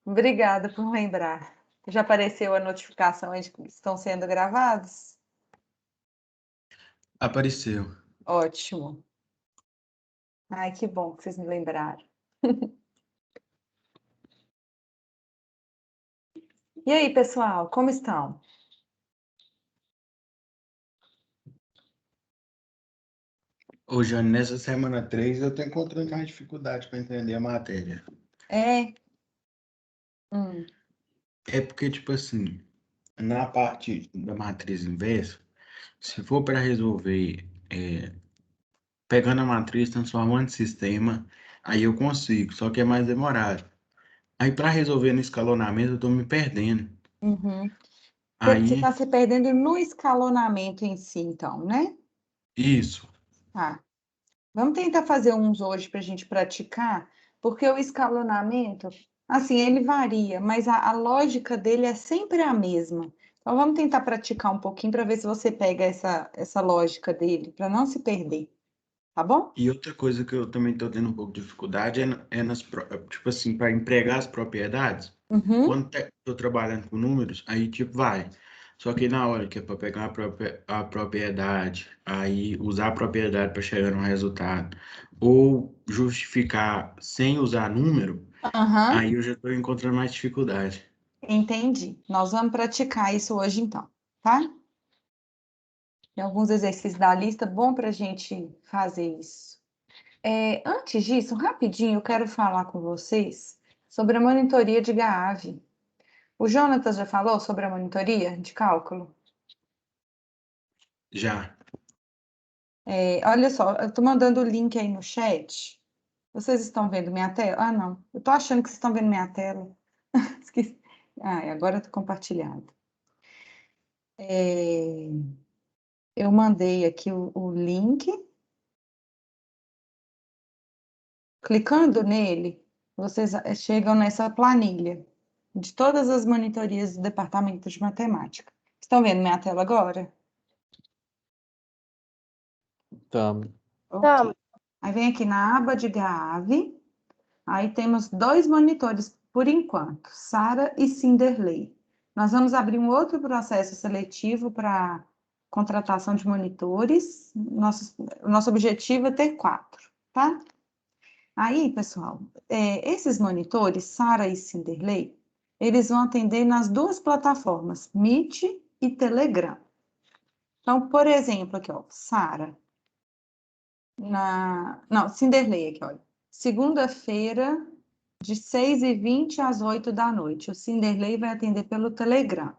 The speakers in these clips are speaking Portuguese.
Obrigada por lembrar. Já apareceu a notificação aí de que estão sendo gravados? Apareceu. Ótimo. Ai, que bom que vocês me lembraram. E aí, pessoal, como estão? Hoje, nessa semana 3, eu tô encontrando mais dificuldade para entender a matéria. É? Hum, É porque, tipo assim, na parte da matriz inversa, se for para resolver pegando a matriz, transformando em sistema, aí eu consigo, só que é mais demorado. Aí, para resolver no escalonamento, eu tô me perdendo. uhum. Você Aí, está se perdendo no escalonamento em si, então, né? isso. Tá. Vamos tentar fazer uns hoje para a gente praticar, porque o escalonamento, assim, ele varia, mas a lógica dele é sempre a mesma. Então, vamos tentar praticar um pouquinho para ver se você pega essa lógica dele, para não se perder, tá bom? E outra coisa que eu também tô tendo um pouco de dificuldade tipo assim, para empregar as propriedades. Uhum. Quando estou trabalhando com números, aí tipo vai. Só que na hora que é para pegar a propriedade, aí usar a propriedade para chegar no resultado, ou justificar sem usar número, Aham, aí eu já estou encontrando mais dificuldade. entendi. Nós vamos praticar isso hoje, então, tá? Tem alguns exercícios da lista, bom para a gente fazer isso. Antes disso, rapidinho, eu quero falar com vocês sobre a monitoria de Gaave. O Jonatas já falou sobre a monitoria de cálculo? Já. Olha só, eu estou mandando o link aí no chat. Vocês estão vendo minha tela? Ah, não. Eu estou achando que vocês estão vendo minha tela. Esqueci. Ah, agora está compartilhado. É, eu mandei aqui o link. Clicando nele, vocês chegam nessa planilha de todas as monitorias do Departamento de Matemática. Estão vendo minha tela agora? Tamo. Ok. Aí vem aqui na aba de Gaave, aí temos dois monitores por enquanto, Sara e Cinderley. Nós vamos abrir um outro processo seletivo para contratação de monitores. O nosso objetivo é ter 4, tá? Aí, pessoal, esses monitores, Sara e Cinderley, eles vão atender nas duas plataformas, Meet e Telegram. Então, por exemplo, aqui, ó, Sara, não, Cinderley aqui, olha. Segunda-feira, de 6h20 às 8 da noite. O Cinderley vai atender pelo Telegram.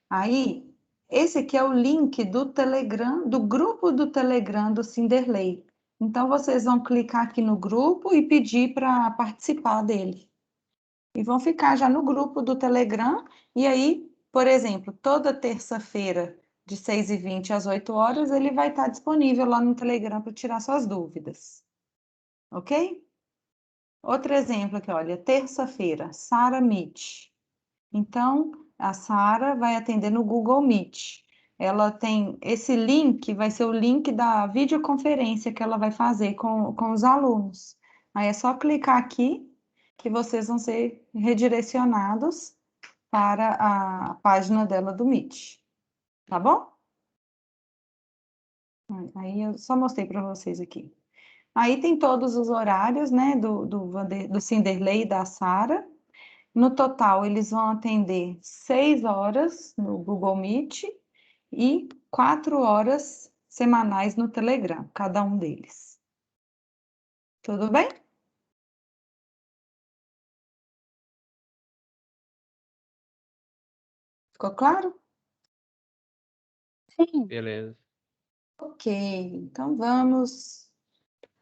Aí, esse aqui é o link do Telegram, do grupo do Telegram do Cinderley. Então, vocês vão clicar aqui no grupo e pedir para participar dele. E vão ficar já no grupo do Telegram. E aí, por exemplo, toda terça-feira, de 6h20 às 8 horas, ele vai estar disponível lá no Telegram para tirar suas dúvidas. Ok? Outro exemplo aqui, olha, terça-feira, Sara Meet. Então, a Sara vai atender no Google Meet. Ela tem esse link, vai ser o link da videoconferência que ela vai fazer com os alunos. Aí é só clicar aqui que vocês vão ser redirecionados para a página dela do Meet. Tá bom? Aí eu só mostrei para vocês aqui. Aí tem todos os horários, né, do Cinderley e da Sara. No total, eles vão atender 6 horas no Google Meet e 4 horas semanais no Telegram, cada um deles. Tudo bem? Ficou claro? Sim. Beleza. Ok, então vamos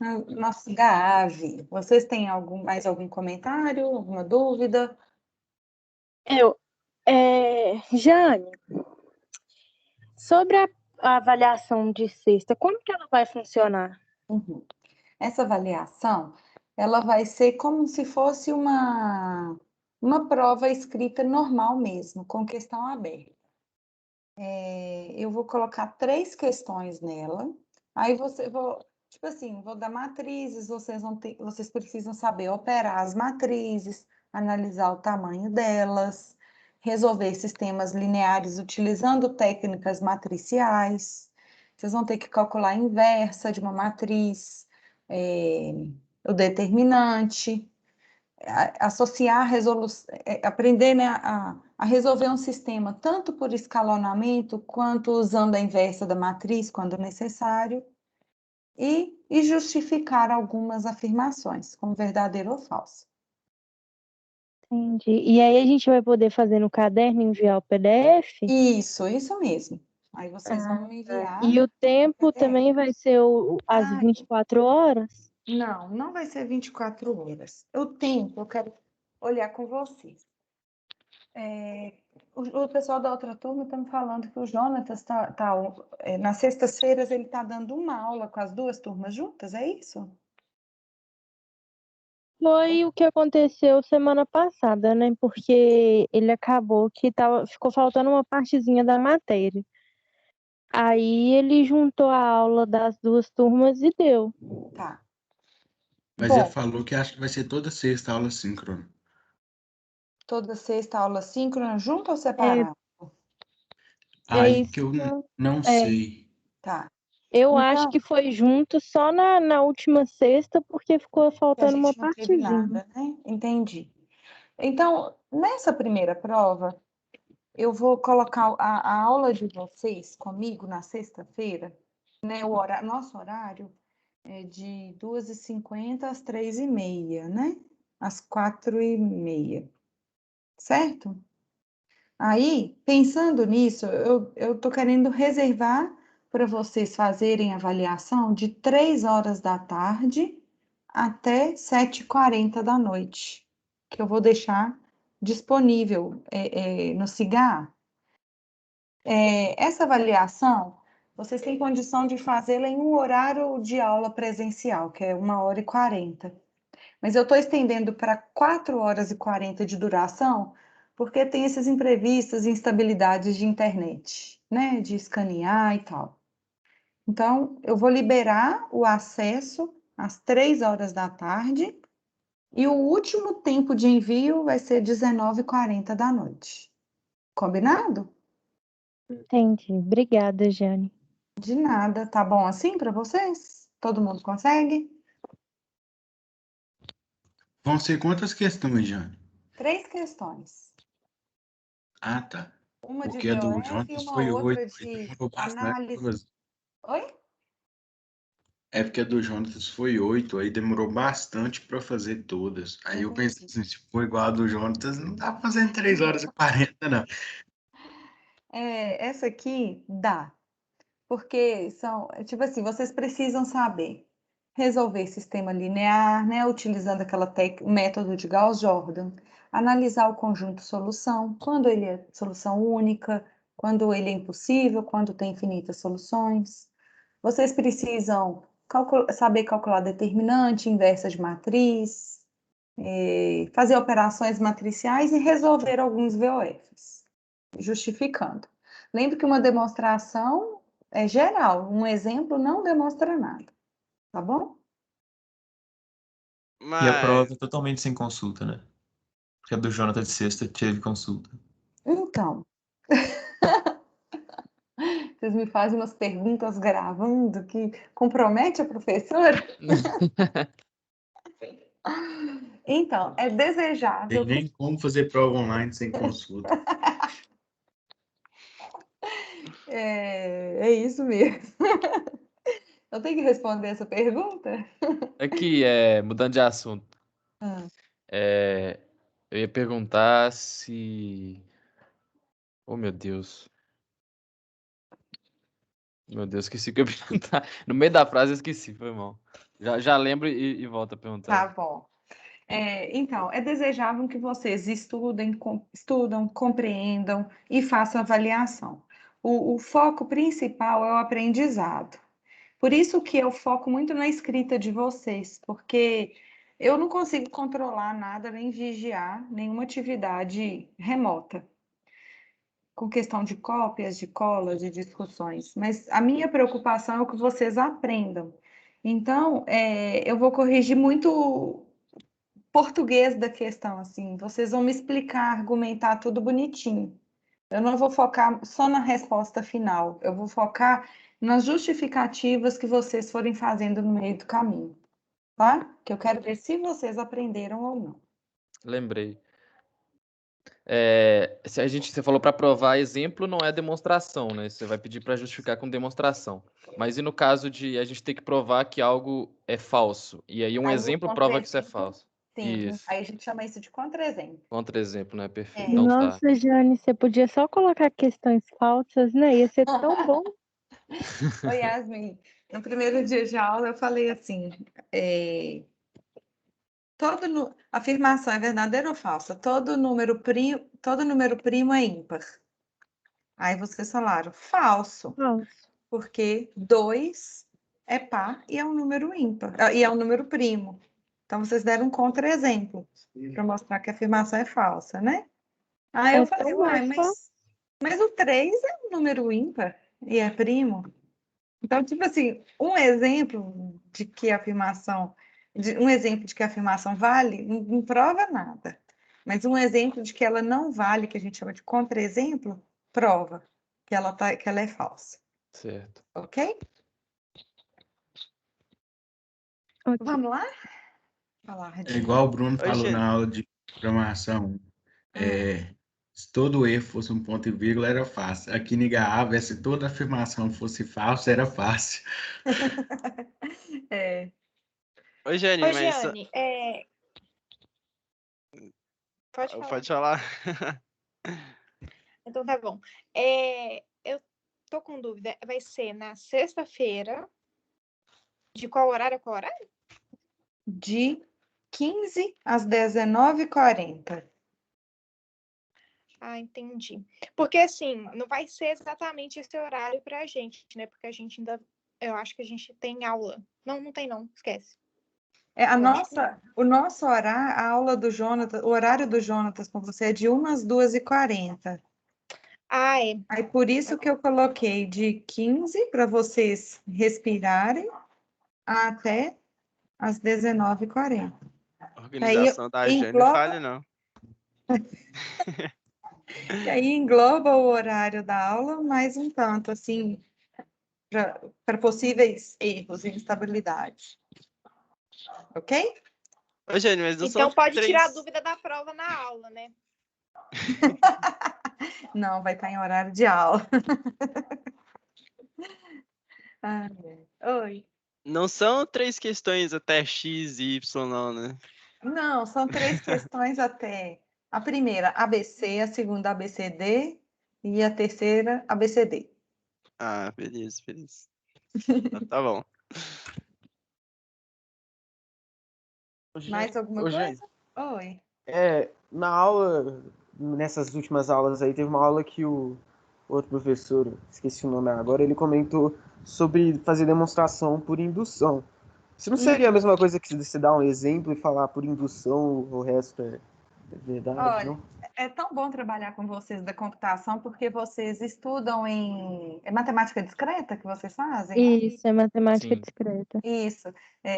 ao nosso GAAVE. Vocês têm mais algum comentário, alguma dúvida? Jane, sobre a avaliação de sexta, como que ela vai funcionar? Uhum. Essa avaliação, ela vai ser como se fosse uma prova escrita normal mesmo, com questão aberta. Eu vou colocar 3 questões nela, aí tipo assim, vou dar matrizes, vocês precisam saber operar as matrizes, analisar o tamanho delas, resolver sistemas lineares utilizando técnicas matriciais. Vocês vão ter que calcular a inversa de uma matriz, o determinante, associar a resolução, aprender, né, a resolver um sistema tanto por escalonamento quanto usando a inversa da matriz quando necessário, e justificar algumas afirmações, como verdadeiro ou falso. Entendi. E aí a gente vai poder fazer no caderno e enviar o PDF? Isso mesmo. Aí vocês vão me enviar E o tempo PDF. também vai ser as 24 horas? Não vai ser 24 horas. O tempo, eu quero olhar com vocês. O pessoal da outra turma está me falando que o Jonatas nas sextas-feiras ele está dando uma aula com as duas turmas juntas, é isso? Foi o que aconteceu semana passada, né? Porque ele acabou que ficou faltando uma partezinha da matéria. Aí ele juntou a aula das duas turmas e deu. Tá. Mas ele Bom, falou que acha que vai ser toda sexta aula síncrona. toda sexta aula síncrona, junto ou É, separado? é Aí isso que eu que não é. sei. Tá. Eu acho Então, que foi junto só na última sexta, porque ficou que a faltando uma gente não teve partezinha. nada, né? Entendi. Então, nessa primeira prova, eu vou colocar a aula de vocês comigo na sexta-feira, né? Nosso horário é de 2h50 às 3h30, né? Às 4h30, certo? Aí, pensando nisso, eu tô querendo reservar para vocês fazerem avaliação de 3 horas da tarde até 7h40 da noite, que eu vou deixar disponível no CIGA. Essa avaliação, vocês têm condição de fazê-la em um horário de aula presencial, que é 1h40. Mas eu estou estendendo para 4h40 de duração, porque tem esses imprevistos e instabilidades de internet, né? De escanear e tal. Então, eu vou liberar o acesso às 3 horas da tarde e o último tempo de envio vai ser 19h40 da noite. Combinado? Entendi. Obrigada, Jane. De nada. Tá bom assim para vocês? Todo mundo consegue? Vão ser quantas questões, Jane? 3 questões. Ah, tá. Uma de Porque a do VOF e Jonas uma foi outra 8, aí de demorou bastante pra análise. fazer. Oi? É porque a do Jonas foi 8, aí demorou bastante para fazer todas. Aí eu pensei Entendi. assim, se for igual a do Jonas, não dá pra fazer em 3h40, não. Essa aqui dá, porque tipo assim, vocês precisam saber resolver sistema linear, né, utilizando o método de Gauss-Jordan, analisar o conjunto solução, quando ele é solução única, quando ele é impossível, quando tem infinitas soluções. Vocês precisam saber calcular determinante, inversa de matriz, fazer operações matriciais e resolver alguns VOFs, justificando. Lembre que uma demonstração é geral, um exemplo não demonstra nada, tá bom? E a Mas, prova é totalmente sem consulta, né? Porque a do Jonathan de sexta teve consulta. Então, vocês me fazem umas perguntas gravando que compromete a professora? Então, é desejável Tem que nem como fazer prova online sem consulta. é isso mesmo. Eu tenho que responder essa pergunta? aqui, mudando de assunto, Ah, é, eu ia perguntar se. Oh, meu Deus. Meu Deus, esqueci o que eu ia perguntar. No meio da frase eu esqueci, foi mal. Já lembro e volto a tá perguntar. bom. Então, é desejável que vocês estudam, compreendam e façam avaliação. O foco principal é o aprendizado. Por isso que eu foco muito na escrita de vocês, porque eu não consigo controlar nada, nem vigiar nenhuma atividade remota, com questão de cópias, de colas, de discussões. Mas a minha preocupação é o que vocês aprendam. Então, eu vou corrigir muito português da questão, assim. Vocês vão me explicar, argumentar tudo bonitinho. Eu não vou focar só na resposta final. Eu vou focar nas justificativas que vocês forem fazendo no meio do caminho, tá? Que eu quero ver se vocês aprenderam ou não. Lembrei. Se você falou para provar exemplo, não é demonstração, né? Você vai pedir para justificar com demonstração. Mas e no caso de a gente ter que provar que algo é falso? E aí um Aí o exemplo prova que isso é contra-exemplo, falso. sim. Isso. Aí a gente chama isso de contra-exemplo. Contra-exemplo, né? Perfeito. É. Então tá. Nossa, Jane, você podia só colocar questões falsas, né? Ia ser tão bom. Oi, Yasmin. No primeiro dia de aula eu falei assim, afirmação é verdadeira ou falsa? Todo número primo é ímpar. Aí vocês falaram, falso, Falso. porque 2 é par e é um número ímpar, e é um número primo. Então vocês deram um contra-exemplo para mostrar que a afirmação é falsa, né? Aí eu É falei, tão uai, mais fácil. mas o 3 é um número ímpar e é primo. Então, tipo assim, um exemplo de que a afirmação vale, não prova nada. Mas um exemplo de que ela não vale, que a gente chama de contra-exemplo, prova que ela é falsa. Certo. Ok? Ok. Vamos lá? Falar É de... igual o Bruno Oi, falou Jane. na aula de programação. Se todo erro fosse um ponto e vírgula, era fácil. Aqui em Gaava, se toda afirmação fosse falsa, era fácil. É, Oi, Jane, Ô, mas Jane, pode falar. pode falar. Então tá bom. Eu tô com dúvida. Vai ser na sexta-feira. De qual horário a qual horário? de 15 às 19h40. Ah, entendi. Porque assim, não vai ser exatamente esse horário pra gente, né? Porque a gente ainda. Eu acho que a gente tem aula. Não, não tem, não. Esquece. Eu acho que não. O nosso horário, a aula do Jonatas, o horário do Jonatas com você é de 1 às 2h40. Ah, é. Aí por isso que eu coloquei de 15 para vocês respirarem até às 19h40. A organização da Jane não falha, não. E aí engloba o horário da aula, mais um tanto, assim, para possíveis erros e instabilidade. Ok? Ô, Jane, mas não Então são pode tirar a 3. dúvida da prova na aula, né? Não, vai estar em horário de aula. Oi. Não são 3 questões até X e Y, não, né? Não, são 3 questões até. A primeira, ABC, a segunda, ABCD e a terceira, ABCD. Ah, beleza, beleza. Então, tá bom. Mais alguma Ô, Jane, coisa? Oi. na aula, nessas últimas aulas aí, teve uma aula que o outro professor, esqueci o nome agora, ele comentou sobre fazer demonstração por indução. Isso não seria a mesma coisa que você dar um exemplo e falar por indução, o resto é verdade, Olha, não? é tão bom trabalhar com vocês da computação porque vocês estudam em matemática discreta que vocês fazem? Isso, é matemática Sim. discreta. Isso.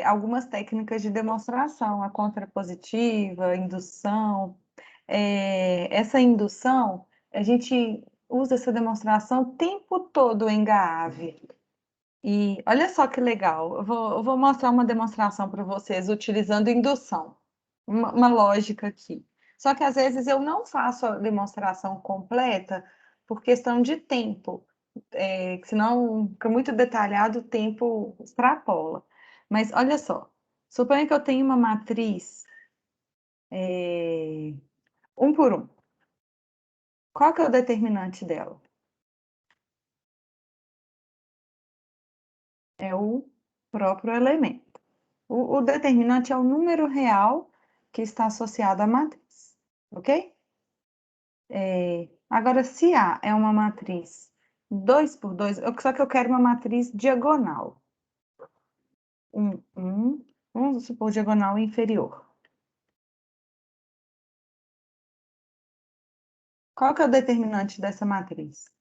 Algumas técnicas de demonstração, a contrapositiva, a indução. Essa indução, a gente usa essa demonstração o tempo todo em Gaave. E olha só que legal, eu vou mostrar uma demonstração para vocês utilizando indução, uma lógica aqui. Só que às vezes eu não faço a demonstração completa por questão de tempo, que senão fica muito detalhado, o tempo extrapola. Mas olha só, suponha que eu tenho uma matriz 1 por 1. Qual que é o determinante dela? É o próprio elemento. O determinante é o número real que está associado à matriz, ok? Agora, se A é uma matriz 2 por 2, só que eu quero uma matriz diagonal. Vamos supor diagonal inferior. Qual que é o determinante dessa matriz?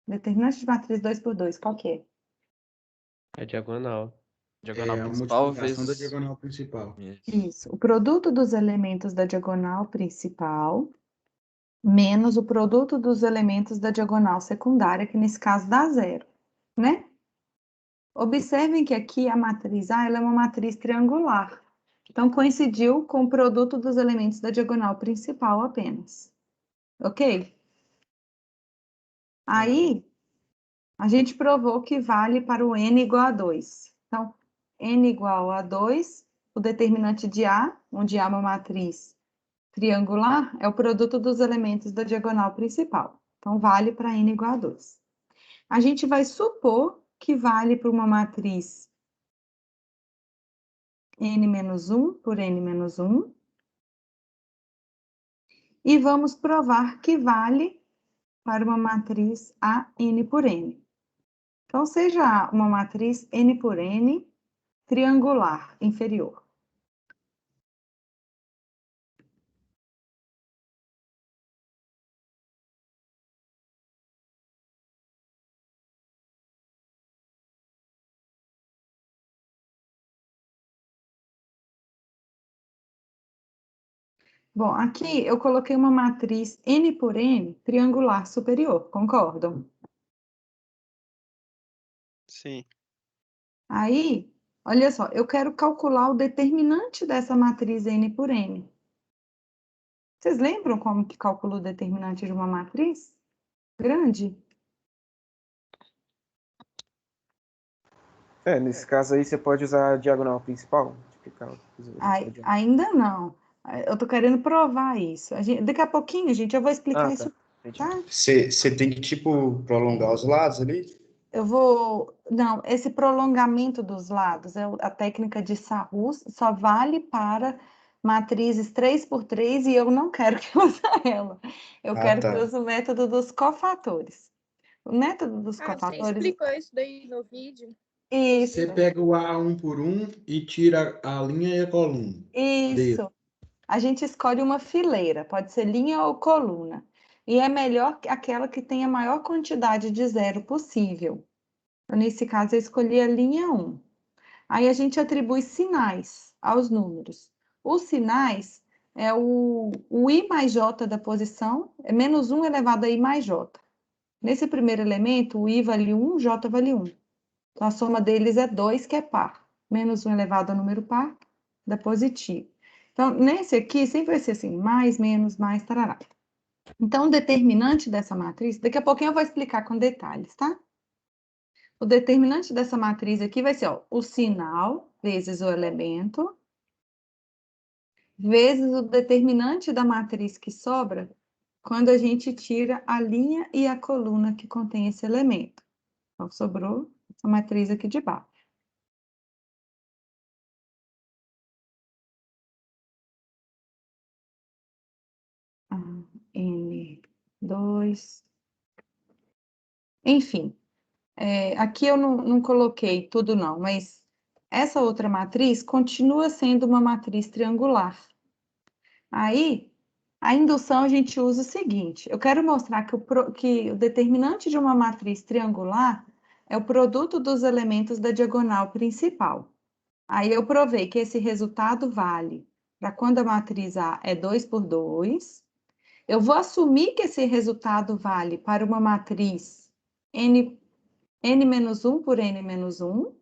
Determinante de matriz 2 por 2, qual que é? É diagonal. Diagonal É a principal multiplicação da vezes... diagonal principal. Isso. O produto dos elementos da diagonal principal menos o produto dos elementos da diagonal secundária, que nesse caso dá zero, né? Observem que aqui a matriz A ela é uma matriz triangular. Então, coincidiu com o produto dos elementos da diagonal principal apenas. Ok? Aí, a gente provou que vale para o n igual a 2. Então, n igual a 2, o determinante de A, onde A é uma matriz triangular, é o produto dos elementos da diagonal principal. Então, vale para n igual a 2. A gente vai supor que vale para uma matriz n-1 por n-1. E vamos provar que vale para uma matriz A n por n. Então, seja uma matriz n por n triangular inferior. Bom, aqui eu coloquei uma matriz n por n triangular superior, concordam? Sim. Aí, olha só, eu quero calcular o determinante dessa matriz n por n. Vocês lembram como que calcula o determinante de uma matriz grande? Nesse caso aí você pode usar a diagonal principal? Ainda não. Eu tô querendo provar isso. Daqui a pouquinho, gente, eu vou explicar isso, tá? Você tem que, tipo, prolongar os lados ali? Eu vou... Não, esse prolongamento dos lados, a técnica de Sarrus, só vale para matrizes 3x3 e eu não quero que use ela. Eu quero que use o método dos cofatores. O método dos Você cofatores... explicou isso daí no vídeo? Isso. Você pega o A um por um e tira a linha e a coluna. Isso. A gente escolhe uma fileira, pode ser linha ou coluna. E é melhor aquela que tenha a maior quantidade de zero possível. Então, nesse caso, eu escolhi a linha 1. Aí a gente atribui sinais aos números. Os sinais é o i mais j da posição, é menos 1 elevado a i mais j. Nesse primeiro elemento, o i vale 1, j vale 1. Então, a soma deles é 2, que é par. Menos 1 elevado ao número par, dá positivo. Então, nesse aqui, sempre vai ser assim, mais, menos, mais, tarará. Então, o determinante dessa matriz, daqui a pouquinho eu vou explicar com detalhes, tá? O determinante dessa matriz aqui vai ser, ó, o sinal vezes o elemento, vezes o determinante da matriz que sobra, quando a gente tira a linha e a coluna que contém esse elemento. Então, sobrou essa matriz aqui de baixo. N2. Enfim, aqui eu não coloquei tudo não, mas essa outra matriz continua sendo uma matriz triangular. Aí, a indução a gente usa o seguinte, eu quero mostrar que o determinante de uma matriz triangular é o produto dos elementos da diagonal principal. Aí eu provei que esse resultado vale para quando a matriz A é 2 por 2. Eu vou assumir que esse resultado vale para uma matriz n-1 por n-1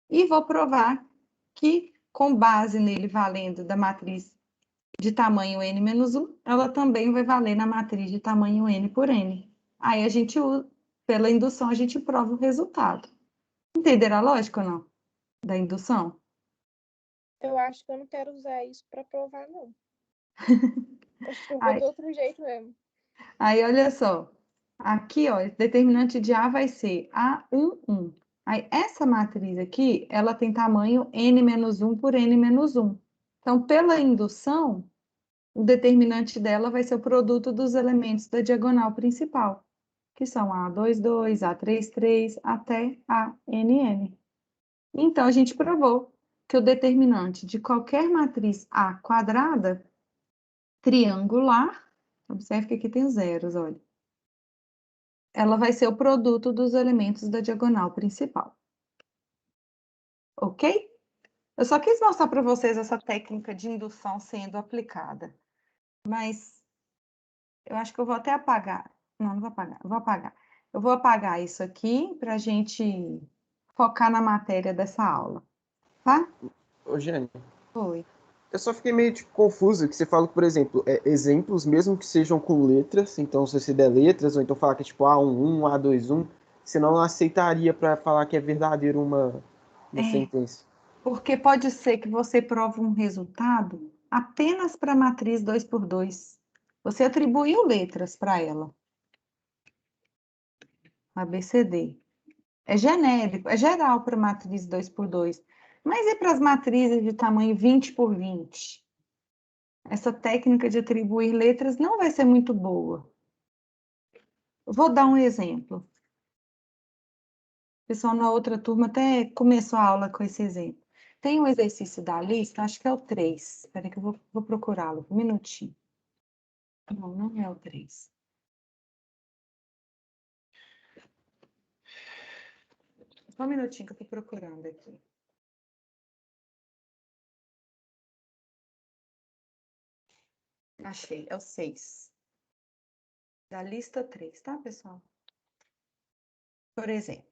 e vou provar que, com base nele valendo da matriz de tamanho n-1, ela também vai valer na matriz de tamanho n por n. Aí a gente usa, pela indução, a gente prova o resultado. Entenderam a lógica ou não? Da indução? Eu acho que eu não quero usar isso para provar, não. Acho que eu vou Aí, do outro jeito mesmo. aí, olha só. Aqui, ó, determinante de A vai ser A1, 1. Aí, essa matriz aqui, ela tem tamanho n-1 por n-1. Então, pela indução, o determinante dela vai ser o produto dos elementos da diagonal principal, que são A2, 2, A3, 3, até ANN. Então, a gente provou que o determinante de qualquer matriz A quadrada triangular, observe que aqui tem zeros, olha, ela vai ser o produto dos elementos da diagonal principal. Ok? Eu só quis mostrar para vocês essa técnica de indução sendo aplicada. Mas eu acho que eu vou até apagar. Não vou apagar. Eu vou apagar. Eu vou apagar isso aqui para a gente focar na matéria dessa aula. Tá? Ô, Jane, Foi. eu só fiquei meio tipo, confuso, que você fala que, por exemplo, exemplos, mesmo que sejam com letras, então se você der letras, ou então falar que é tipo A11, A21, você não aceitaria para falar que é verdadeiro uma sentença. Porque pode ser que você prove um resultado apenas para a matriz 2x2. Você atribuiu letras para ela. ABCD. É genérico, é geral para a matriz 2x2. Mas e para as matrizes de tamanho 20x20? Essa técnica de atribuir letras não vai ser muito boa. Vou dar um exemplo. O pessoal na outra turma até começou a aula com esse exemplo. Tem um exercício da lista, acho que é o 3. Espera que eu vou procurá-lo, um minutinho. Não, não é o 3. Só um minutinho que eu estou procurando aqui. Achei, é o 6. Da lista 3, tá, pessoal? Por exemplo,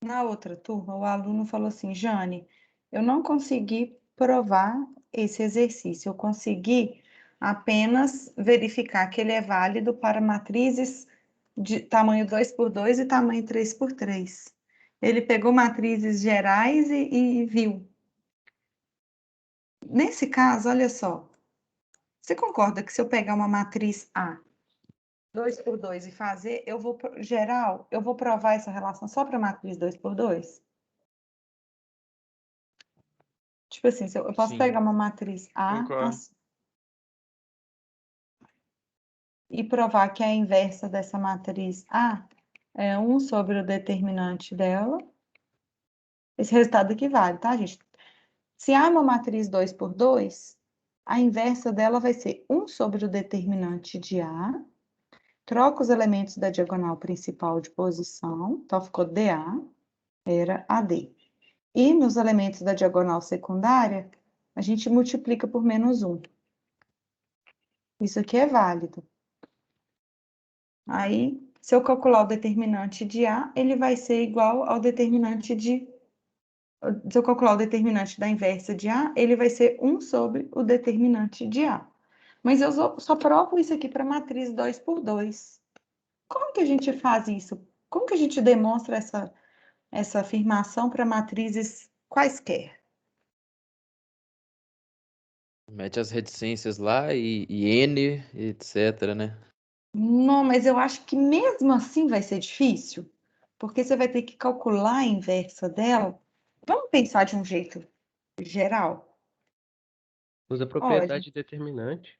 na outra turma, o aluno falou assim, Jane, eu não consegui provar esse exercício, eu consegui apenas verificar que ele é válido para matrizes de tamanho 2x2 e tamanho 3x3. Ele pegou matrizes gerais e viu. Nesse caso, olha só, você concorda que se eu pegar uma matriz A, 2x2 e fazer, eu vou provar essa relação só para matriz 2x2? Tipo assim, eu posso Sim. pegar uma matriz A Concordo. assim, e provar que a inversa dessa matriz A é 1 sobre o determinante dela. Esse resultado aqui vale, tá, gente? Se A é uma matriz 2x2, a inversa dela vai ser 1 sobre o determinante de A. Troca os elementos da diagonal principal de posição, então ficou DA, era AD. E nos elementos da diagonal secundária, a gente multiplica por menos 1. Isso aqui é válido. Aí, se eu calcular o determinante de A, ele vai ser igual ao determinante de... Se eu calcular o determinante da inversa de A, ele vai ser 1 sobre o determinante de A. Mas eu só provo isso aqui para matriz 2x2. Como que a gente faz isso? Como que a gente demonstra essa afirmação para matrizes quaisquer? Mete as reticências lá e N, etc, né? Não, mas eu acho que mesmo assim vai ser difícil, porque você vai ter que calcular a inversa dela. Vamos pensar de um jeito geral? Usa a Olha, propriedade determinante.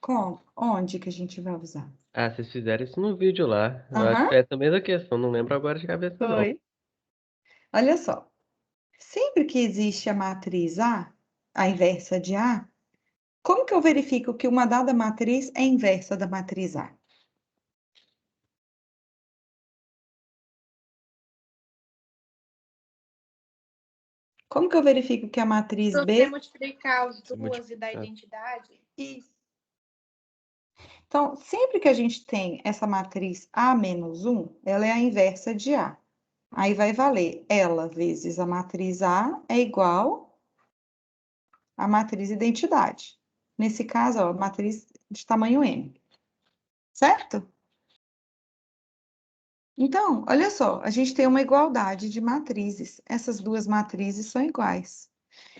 como? Onde que a gente vai usar? Ah, vocês fizeram isso no vídeo lá. Eu acho que Aham, foi essa mesma questão, não lembro agora de cabeça, não. foi. Olha só, sempre que existe a matriz A, a inversa de A, como que eu verifico que uma dada matriz é inversa da matriz A? Como que eu verifico que a matriz Se B... você multiplicar os Você duas e dar multiplica. identidade, Isso. Então, sempre que a gente tem essa matriz A menos 1, ela é a inversa de A. Aí vai valer ela vezes a matriz A é igual à matriz identidade. Nesse caso, ó, matriz de tamanho N. Certo? Então, olha só, a gente tem uma igualdade de matrizes. Essas duas matrizes são iguais.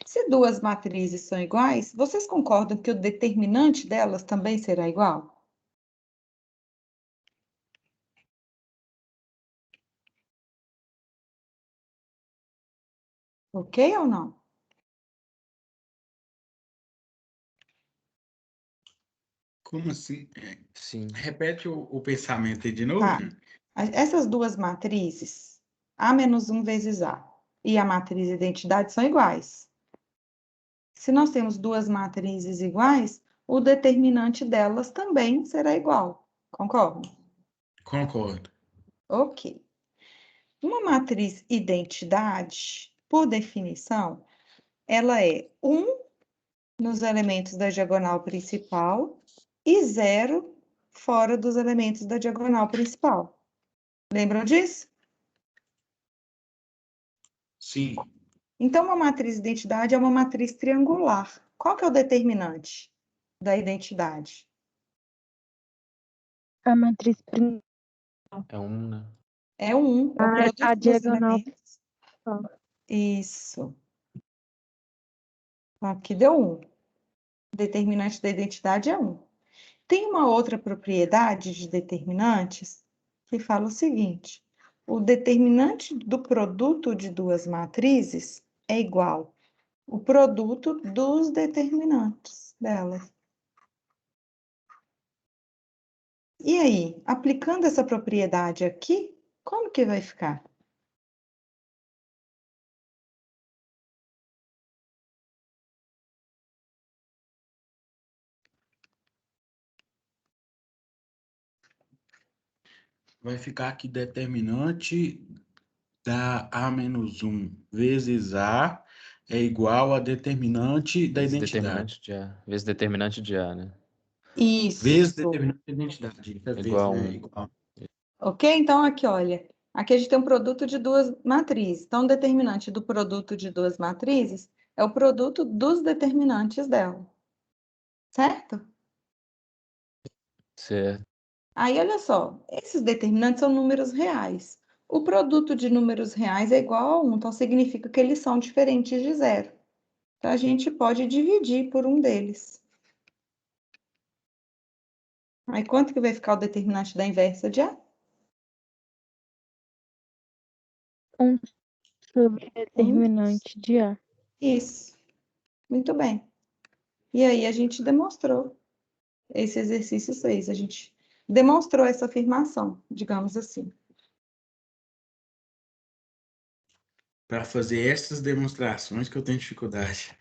Se duas matrizes são iguais, vocês concordam que o determinante delas também será igual? Ok ou não? Como assim? Sim. Repete o pensamento aí de novo, Tá. Jane? Essas duas matrizes, A menos 1 vezes A e a matriz identidade são iguais. Se nós temos duas matrizes iguais, o determinante delas também será igual. Concorda? Concordo. Ok. Uma matriz identidade, por definição, ela é 1 nos elementos da diagonal principal e 0 fora dos elementos da diagonal principal. Lembram disso? Sim. Então, uma matriz identidade é uma matriz triangular. Qual que é o determinante da identidade? A matriz principal. É um, né? É 1, é o produto A dos diagonal elementos. principal. Isso. Aqui deu 1. O determinante da identidade é 1. Tem uma outra propriedade de determinantes que fala o seguinte: o determinante do produto de duas matrizes é igual ao produto dos determinantes delas. E aí, aplicando essa propriedade aqui, como que vai ficar? Vai ficar que determinante da A menos 1 vezes A é igual a determinante da Vezes identidade. determinante de A. Vezes determinante de A, né? Vezes Isso. determinante da identidade. Igual a 1. Igual. Ok? Então, aqui, olha. Aqui a gente tem um produto de duas matrizes. Então, o determinante do produto de duas matrizes é o produto dos determinantes dela. Certo? Certo. Aí, olha só. Esses determinantes são números reais. O produto de números reais é igual a 1. Então, significa que eles são diferentes de 0. Então, a gente pode dividir por um deles. Aí, quanto que vai ficar o determinante da inversa de A? 1 sobre o determinante de A. Isso. Muito bem. E aí, a gente demonstrou esse exercício 6. A gente demonstrou essa afirmação, digamos assim. Para fazer essas demonstrações que eu tenho dificuldade.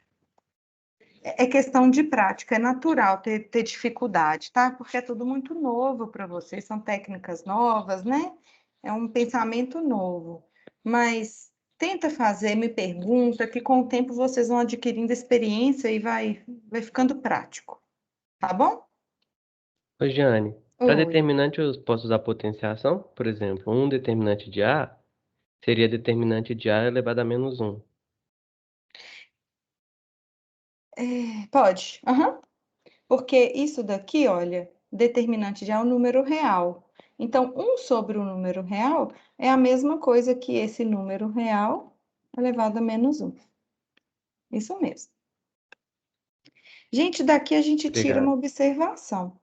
É questão de prática, é natural ter dificuldade, tá? Porque é tudo muito novo para vocês, são técnicas novas, né? É um pensamento novo. Mas tenta fazer, me pergunta, que com o tempo vocês vão adquirindo experiência e vai ficando prático, tá bom? Ô, Jane, para Oi. determinante eu posso usar potenciação? Por exemplo, um determinante de A seria determinante de A elevado a menos 1. Pode, aham. Porque isso daqui, olha, determinante de A é um número real. Então, 1 sobre o número real é a mesma coisa que esse número real elevado a menos 1. Isso mesmo. Gente, daqui a gente tira uma Obrigado. observação.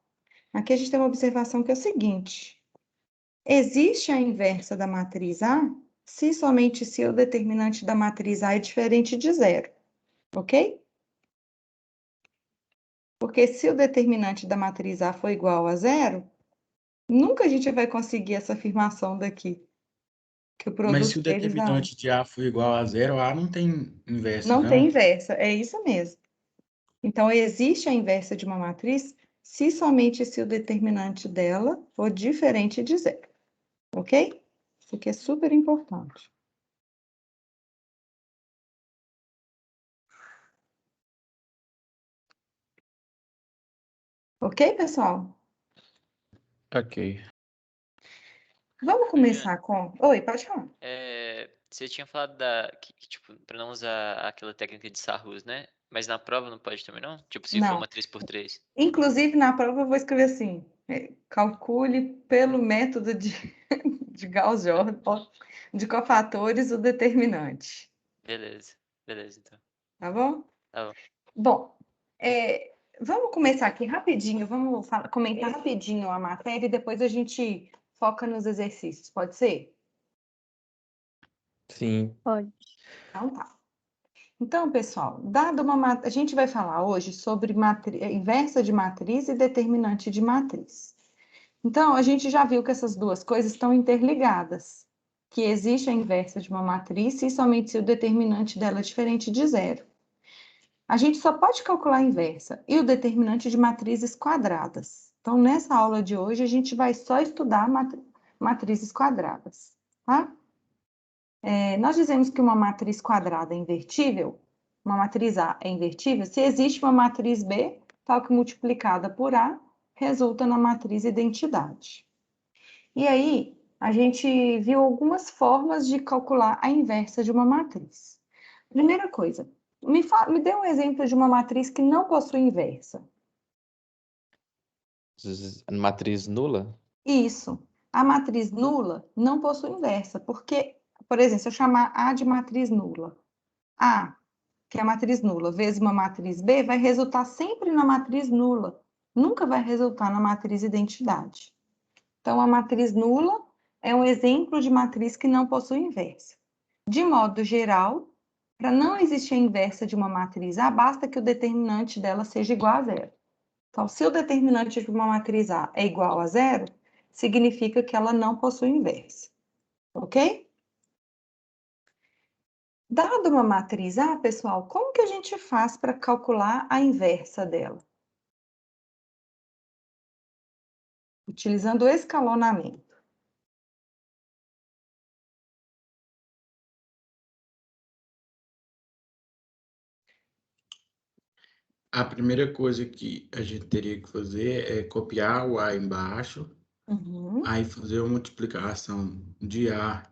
Aqui a gente tem uma observação que é o seguinte: existe a inversa da matriz A se somente se o determinante da matriz A é diferente de 0, ok? Porque se o determinante da matriz A for igual a 0, nunca a gente vai conseguir essa afirmação daqui, que o Mas se produto o deles dá 1. determinante de A for igual a 0, A não tem inversa, Não tem não? inversa, é isso mesmo. Então, existe a inversa de uma matriz se somente se o determinante dela for diferente de 0, ok? Isso aqui é super importante. Ok, pessoal? Ok. Vamos começar com... Oi, pode falar. Você tinha falado tipo, para não usar aquela técnica de Sarrus, né? Mas na prova não pode também, não? Tipo, se for Não. uma 3x3. Inclusive, na prova eu vou escrever assim, calcule pelo método de, de Gauss-Jordan, de cofatores, o determinante. Beleza, então. Tá bom? Tá bom. Bom, vamos começar aqui rapidinho, vamos comentar rapidinho a matéria e depois a gente foca nos exercícios, pode ser? Sim. Pode. Então tá. Então, pessoal, a gente vai falar hoje sobre inversa de matriz e determinante de matriz. Então, a gente já viu que essas duas coisas estão interligadas, que existe a inversa de uma matriz e somente se o determinante dela é diferente de 0. A gente só pode calcular a inversa e o determinante de matrizes quadradas. Então, nessa aula de hoje, a gente vai só estudar matrizes quadradas, tá? Nós dizemos que uma matriz quadrada é invertível, uma matriz A é invertível, se existe uma matriz B, tal que multiplicada por A, resulta na matriz identidade. E aí, a gente viu algumas formas de calcular a inversa de uma matriz. Primeira coisa, me dê um exemplo de uma matriz que não possui inversa. Matriz nula? Isso. A matriz nula não possui inversa, porque, por exemplo, se eu chamar A de matriz nula, A, que é a matriz nula, vezes uma matriz B, vai resultar sempre na matriz nula, nunca vai resultar na matriz identidade. Então, a matriz nula é um exemplo de matriz que não possui inversa. De modo geral, para não existir a inversa de uma matriz A, basta que o determinante dela seja igual a zero. Então, se o determinante de uma matriz A é igual a zero, significa que ela não possui inversa. Ok? Dada uma matriz A, pessoal, como que a gente faz para calcular a inversa dela? Utilizando o escalonamento. A primeira coisa que a gente teria que fazer é copiar o A embaixo, aí fazer uma multiplicação de A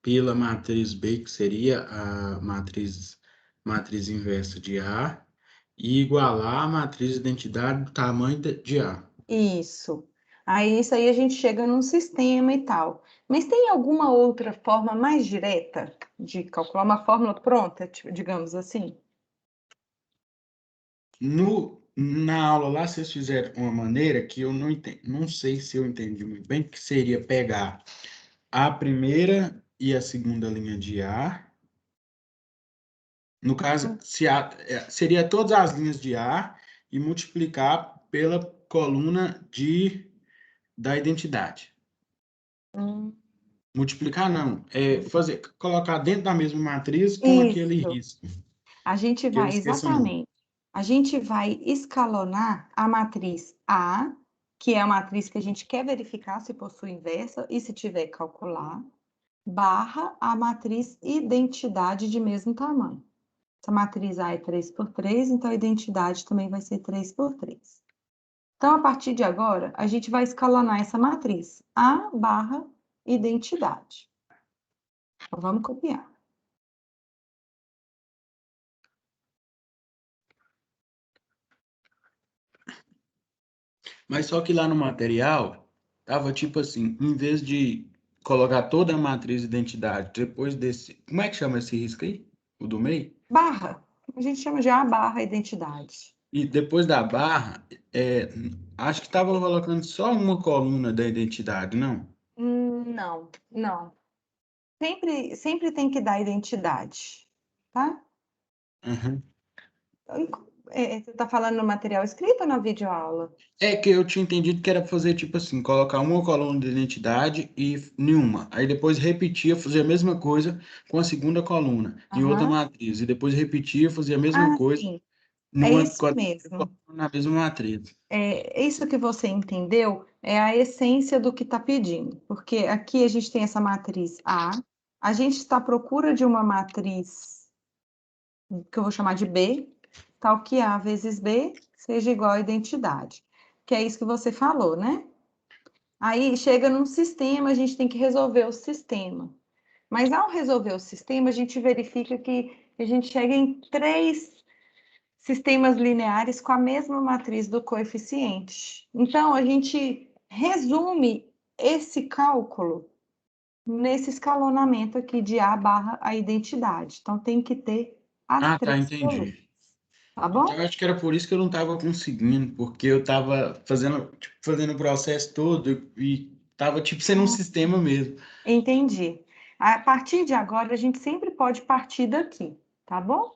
pela matriz B, que seria a matriz inversa de A, e igualar a matriz identidade do tamanho de A. Isso. Aí, isso aí a gente chega num sistema e tal. Mas tem alguma outra forma mais direta de calcular uma fórmula pronta, digamos assim? Na aula lá, vocês fizeram uma maneira que eu não sei se eu entendi muito bem, que seria pegar a primeira e a segunda linha de A. No caso, seria todas as linhas de A e multiplicar pela coluna da identidade. Multiplicar não, colocar dentro da mesma matriz com aquele risco. A gente vai, exatamente. A gente vai escalonar a matriz A, que é a matriz que a gente quer verificar se possui inversa e se tiver, calcular, barra a matriz identidade de mesmo tamanho. Essa matriz A é 3 por 3, então a identidade também vai ser 3 por 3. Então, a partir de agora, a gente vai escalonar essa matriz A barra identidade. Então, vamos copiar. Mas só que lá no material, tava tipo assim, em vez de colocar toda a matriz de identidade, depois desse... Como é que chama esse risco aí? O do meio? Barra. A gente chama de A barra identidade. E depois da barra, acho que estava colocando só uma coluna da identidade, não? Não, não. Sempre tem que dar identidade, tá? Uhum. Você está falando no material escrito ou na videoaula? É que eu tinha entendido que era fazer tipo assim, colocar uma coluna de identidade e nenhuma. Aí depois repetia, fazer a mesma coisa com a segunda coluna, em outra matriz. E depois repetia, fazer a mesma coisa Sim. numa Isso mesmo. na mesma matriz. Isso que você entendeu é a essência do que está pedindo. Porque aqui a gente tem essa matriz A gente está à procura de uma matriz que eu vou chamar de B, tal que A vezes B seja igual à identidade. Que é isso que você falou, né? Aí chega num sistema, a gente tem que resolver o sistema. Mas ao resolver o sistema, a gente verifica que a gente chega em 3 sistemas lineares com a mesma matriz do coeficiente. Então, a gente resume esse cálculo nesse escalonamento aqui de A barra a identidade. Então, tem que ter as 3 colunas. Tá bom? Então, eu acho que era por isso que eu não estava conseguindo, porque eu estava fazendo o processo todo e estava tipo sendo um sistema mesmo. Entendi. A partir de agora, a gente sempre pode partir daqui, tá bom?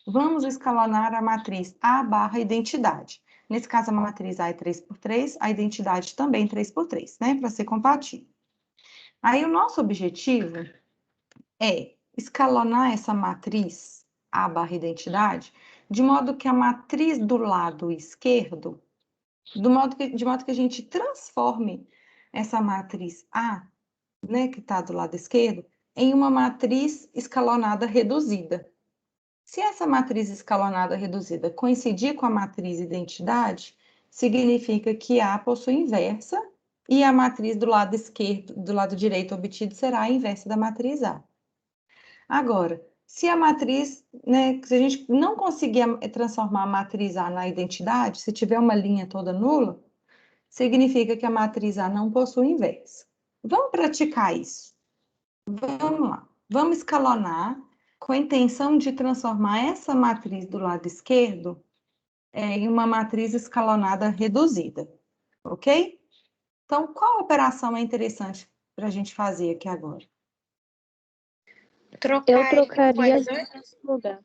Vamos escalonar a matriz A barra identidade. Nesse caso, a matriz A é 3 por 3, a identidade também 3 por 3, né? Para ser compatível. Aí, o nosso objetivo é escalonar essa matriz A barra identidade, de modo que a matriz do lado esquerdo, de modo que a gente transforme essa matriz A, né, que está do lado esquerdo, em uma matriz escalonada reduzida. Se essa matriz escalonada reduzida coincidir com a matriz identidade, significa que A possui inversa e a matriz do lado esquerdo, do lado direito obtido será a inversa da matriz A. Agora, se a matriz, né, se a gente não conseguir transformar a matriz A na identidade, se tiver uma linha toda nula, significa que a matriz A não possui inversa. Vamos praticar isso. Vamos lá. Vamos escalonar com a intenção de transformar essa matriz do lado esquerdo em uma matriz escalonada reduzida, ok? Então, qual operação é interessante para a gente fazer aqui agora? Eu Trocar trocaria as coisa. linhas no lugar.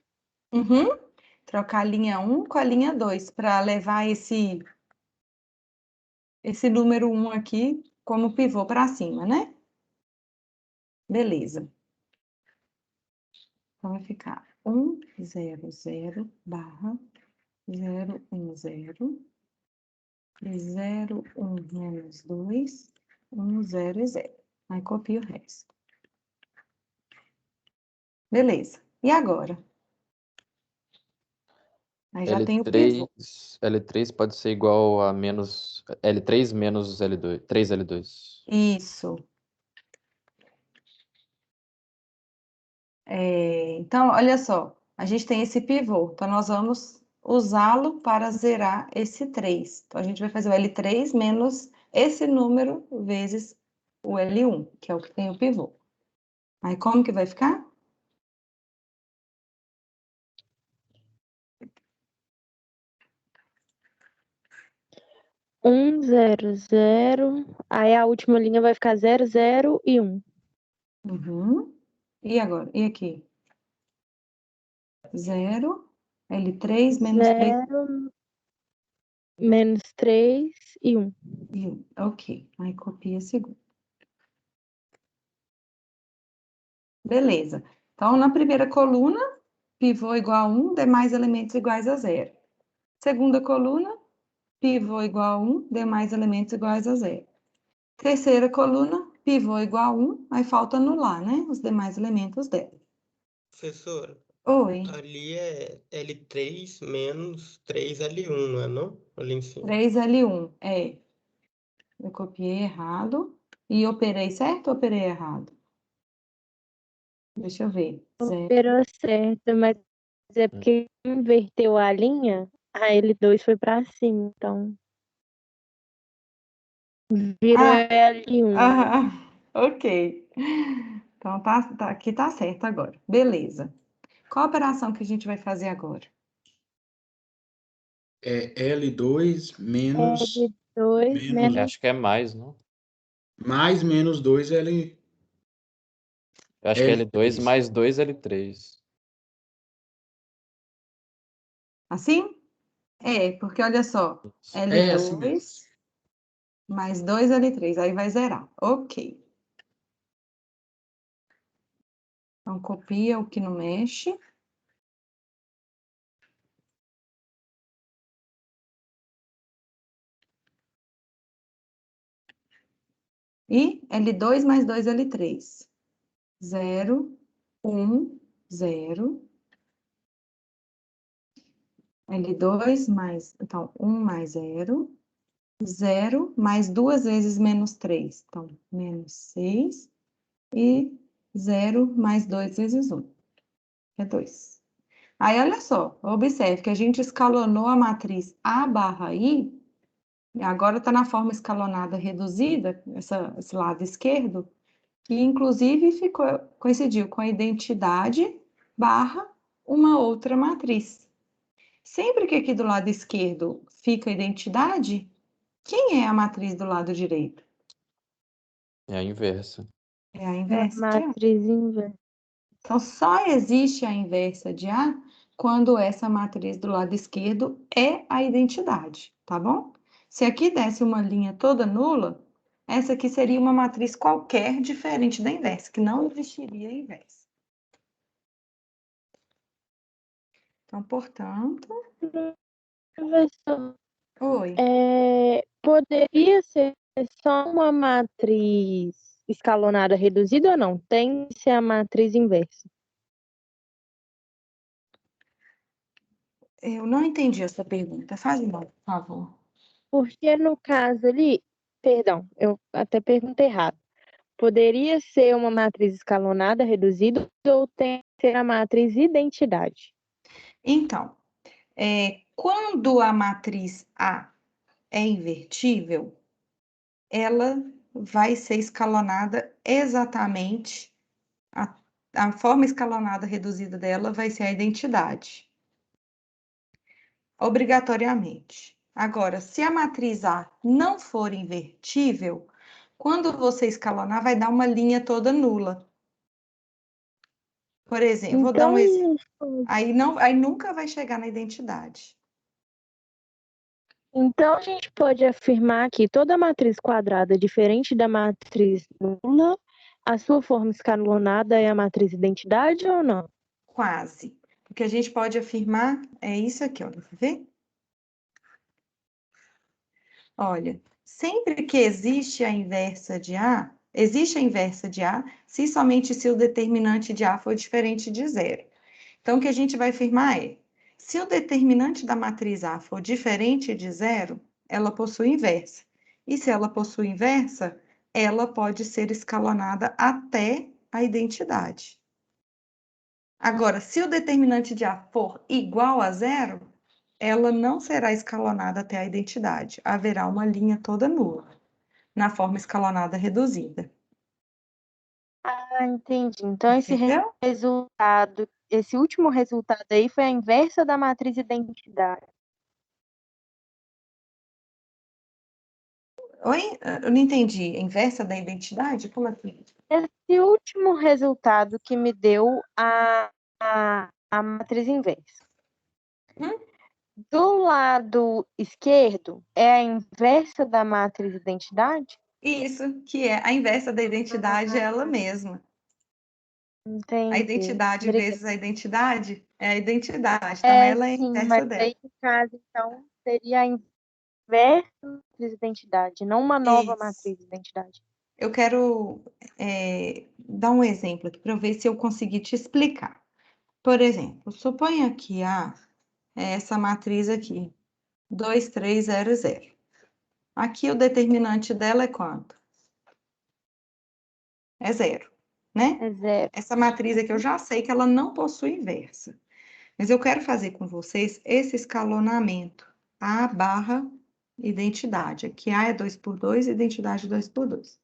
Uhum. Trocar a linha 1 com a linha 2 para levar esse número 1 aqui como pivô para cima, né? Beleza. Então, vai ficar 1, 0, 0, barra 0, 1, 0, e 0, 1, menos 2, 1, 0 e 0. Aí copia o resto. Beleza. E agora? Aí já tem o pivô. L3 pode ser igual a menos L3 menos L2, 3L2. Isso. Então, olha só, a gente tem esse pivô, então nós vamos usá-lo para zerar esse 3. Então, a gente vai fazer o L3 menos esse número vezes o L1, que é o que tem o pivô. Aí, como que vai ficar? Um, 0, 0. Aí a última linha vai ficar 0, 0 e 1. Uhum. E agora? E aqui? 0, L3 menos 3 0, menos 3 e 1. e 1. Ok. Aí, copia a segunda. Beleza. Então, na primeira coluna, pivô igual a 1, demais elementos iguais a 0. Segunda coluna, pivô igual a 1, demais elementos iguais a 0. Terceira coluna, pivô igual a 1, aí falta anular, né? Os demais elementos dela. Professora, Oi, ali é L3 menos 3L1, não é não? Ali em cima. 3L1, eu copiei errado e operei certo ou operei errado? Deixa eu ver. 0. Operou certo, mas é porque inverteu a linha, a L2 foi pra cima, então virou Ah, L1. ok. Então, aqui tá certo agora. Beleza. Qual a operação que a gente vai fazer agora? É L2 menos, L2 Eu menos acho que é mais, não? mais menos 2 Eu acho que é L2 L3. mais 2 L3. Assim? Porque olha só, É assim mesmo. L2 mais 2 L3, aí vai zerar. Ok. Então, copia o que não mexe. E L2 mais 2 L3. 0, 1, 0. L2 mais, então, 1 mais 0. 0 mais 2 vezes menos 3. Então, menos 6. E 0 mais 2 vezes 1. É 2. Aí, olha só, observe que a gente escalonou a matriz A barra I, e agora está na forma escalonada reduzida, esse lado esquerdo, que inclusive coincidiu com a identidade barra uma outra matriz. Sempre que aqui do lado esquerdo fica a identidade, quem é a matriz do lado direito? É a inversa. É a a inversa de A. matriz inversa. Então, só existe a inversa de A quando essa matriz do lado esquerdo é a identidade, tá bom? Se aqui desse uma linha toda nula, essa aqui seria uma matriz qualquer diferente da inversa, que não existiria a inversa. Então, portanto... Professor, Oi. poderia ser só uma matriz escalonada reduzida ou não? Tem que ser a matriz inversa. Eu não entendi essa pergunta. Faz de novo, por favor. Porque no caso ali, perdão, eu até perguntei errado. Poderia ser uma matriz escalonada reduzida ou tem que ser a matriz identidade? Então, quando a matriz A é invertível, ela vai ser escalonada exatamente, a forma escalonada reduzida dela vai ser a identidade, obrigatoriamente. Agora, se a matriz A não for invertível, quando você escalonar, vai dar uma linha toda nula. Por exemplo, vou dar um exemplo. Aí nunca vai chegar na identidade. Então, a gente pode afirmar que toda matriz quadrada, diferente da matriz nula, a sua forma escalonada é a matriz identidade ou não? Quase. O que a gente pode afirmar é isso aqui, olha, quer ver? Olha, sempre que existe a inversa de A, existe a inversa de A, se somente se o determinante de A for diferente de zero. Então, o que a gente vai afirmar é, se o determinante da matriz A for diferente de zero, ela possui inversa. E se ela possui inversa, ela pode ser escalonada até a identidade. Agora, se o determinante de A for igual a zero, ela não será escalonada até a identidade. Haverá uma linha toda nula, na forma escalonada reduzida. Ah, entendi. Então, Entendeu? esse último resultado aí foi a inversa da matriz identidade. Oi? Eu não entendi. Inversa da identidade? Como assim? Esse último resultado que me deu a matriz inversa. Do lado esquerdo é a inversa da matriz identidade? Isso, que é a inversa da identidade é ela mesma. Entendi. A identidade Obrigada. vezes a identidade é a identidade. Então, ela é a Sim, inversa mas dela. aí, no caso, então, seria a inversa da matriz identidade, não uma nova Isso. matriz identidade. Eu quero dar um exemplo aqui para ver se eu conseguir te explicar. Por exemplo, suponha que essa matriz aqui, 2, 3, 0, 0. Aqui o determinante dela é quanto? É 0, né? É zero. Essa matriz aqui eu já sei que ela não possui inversa. Mas eu quero fazer com vocês esse escalonamento. A barra identidade. Aqui A é 2 por 2, identidade 2 por 2.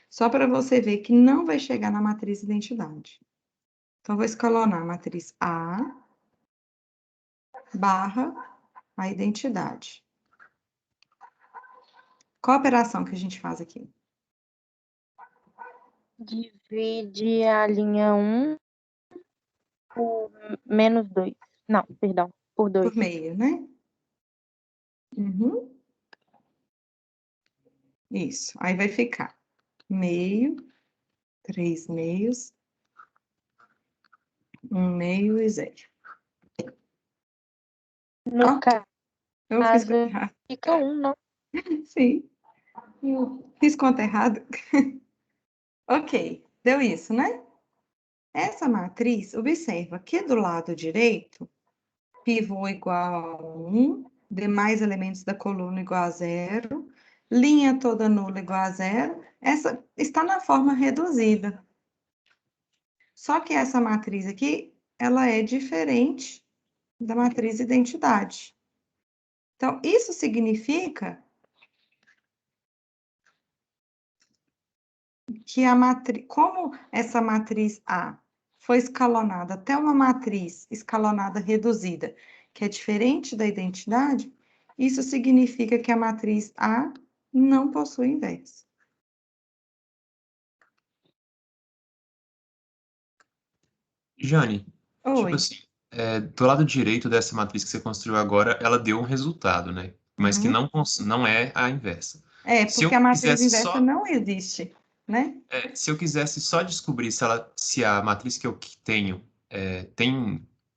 Só para você ver que não vai chegar na matriz identidade. Então, vou escalonar a matriz A barra a identidade. Qual a operação que a gente faz aqui? Divide a linha 1 por menos 2. Não, perdão, por 2. Por meio, né? Uhum. Isso. Aí vai ficar meio, 3 meios, 1 meio e 0. No Ok. Eu fiz caso, conta errada. fica 1, não? Sim. Eu fiz conta errada. Ok, deu isso, né? Essa matriz, observa que do lado direito, pivô igual a 1, demais elementos da coluna igual a 0, linha toda nula igual a 0, essa está na forma reduzida. Só que essa matriz aqui, ela é diferente da matriz identidade. Então, isso significa que como essa matriz A foi escalonada até uma matriz escalonada reduzida, que é diferente da identidade, isso significa que a matriz A não possui inversa. Jane, tipo Oi. assim, do lado direito dessa matriz que você construiu agora, ela deu um resultado, né? Mas que Uhum. não é a inversa. Se Porque eu a matriz quisesse inversa só, não existe, né? se eu quisesse só descobrir se a matriz que eu tenho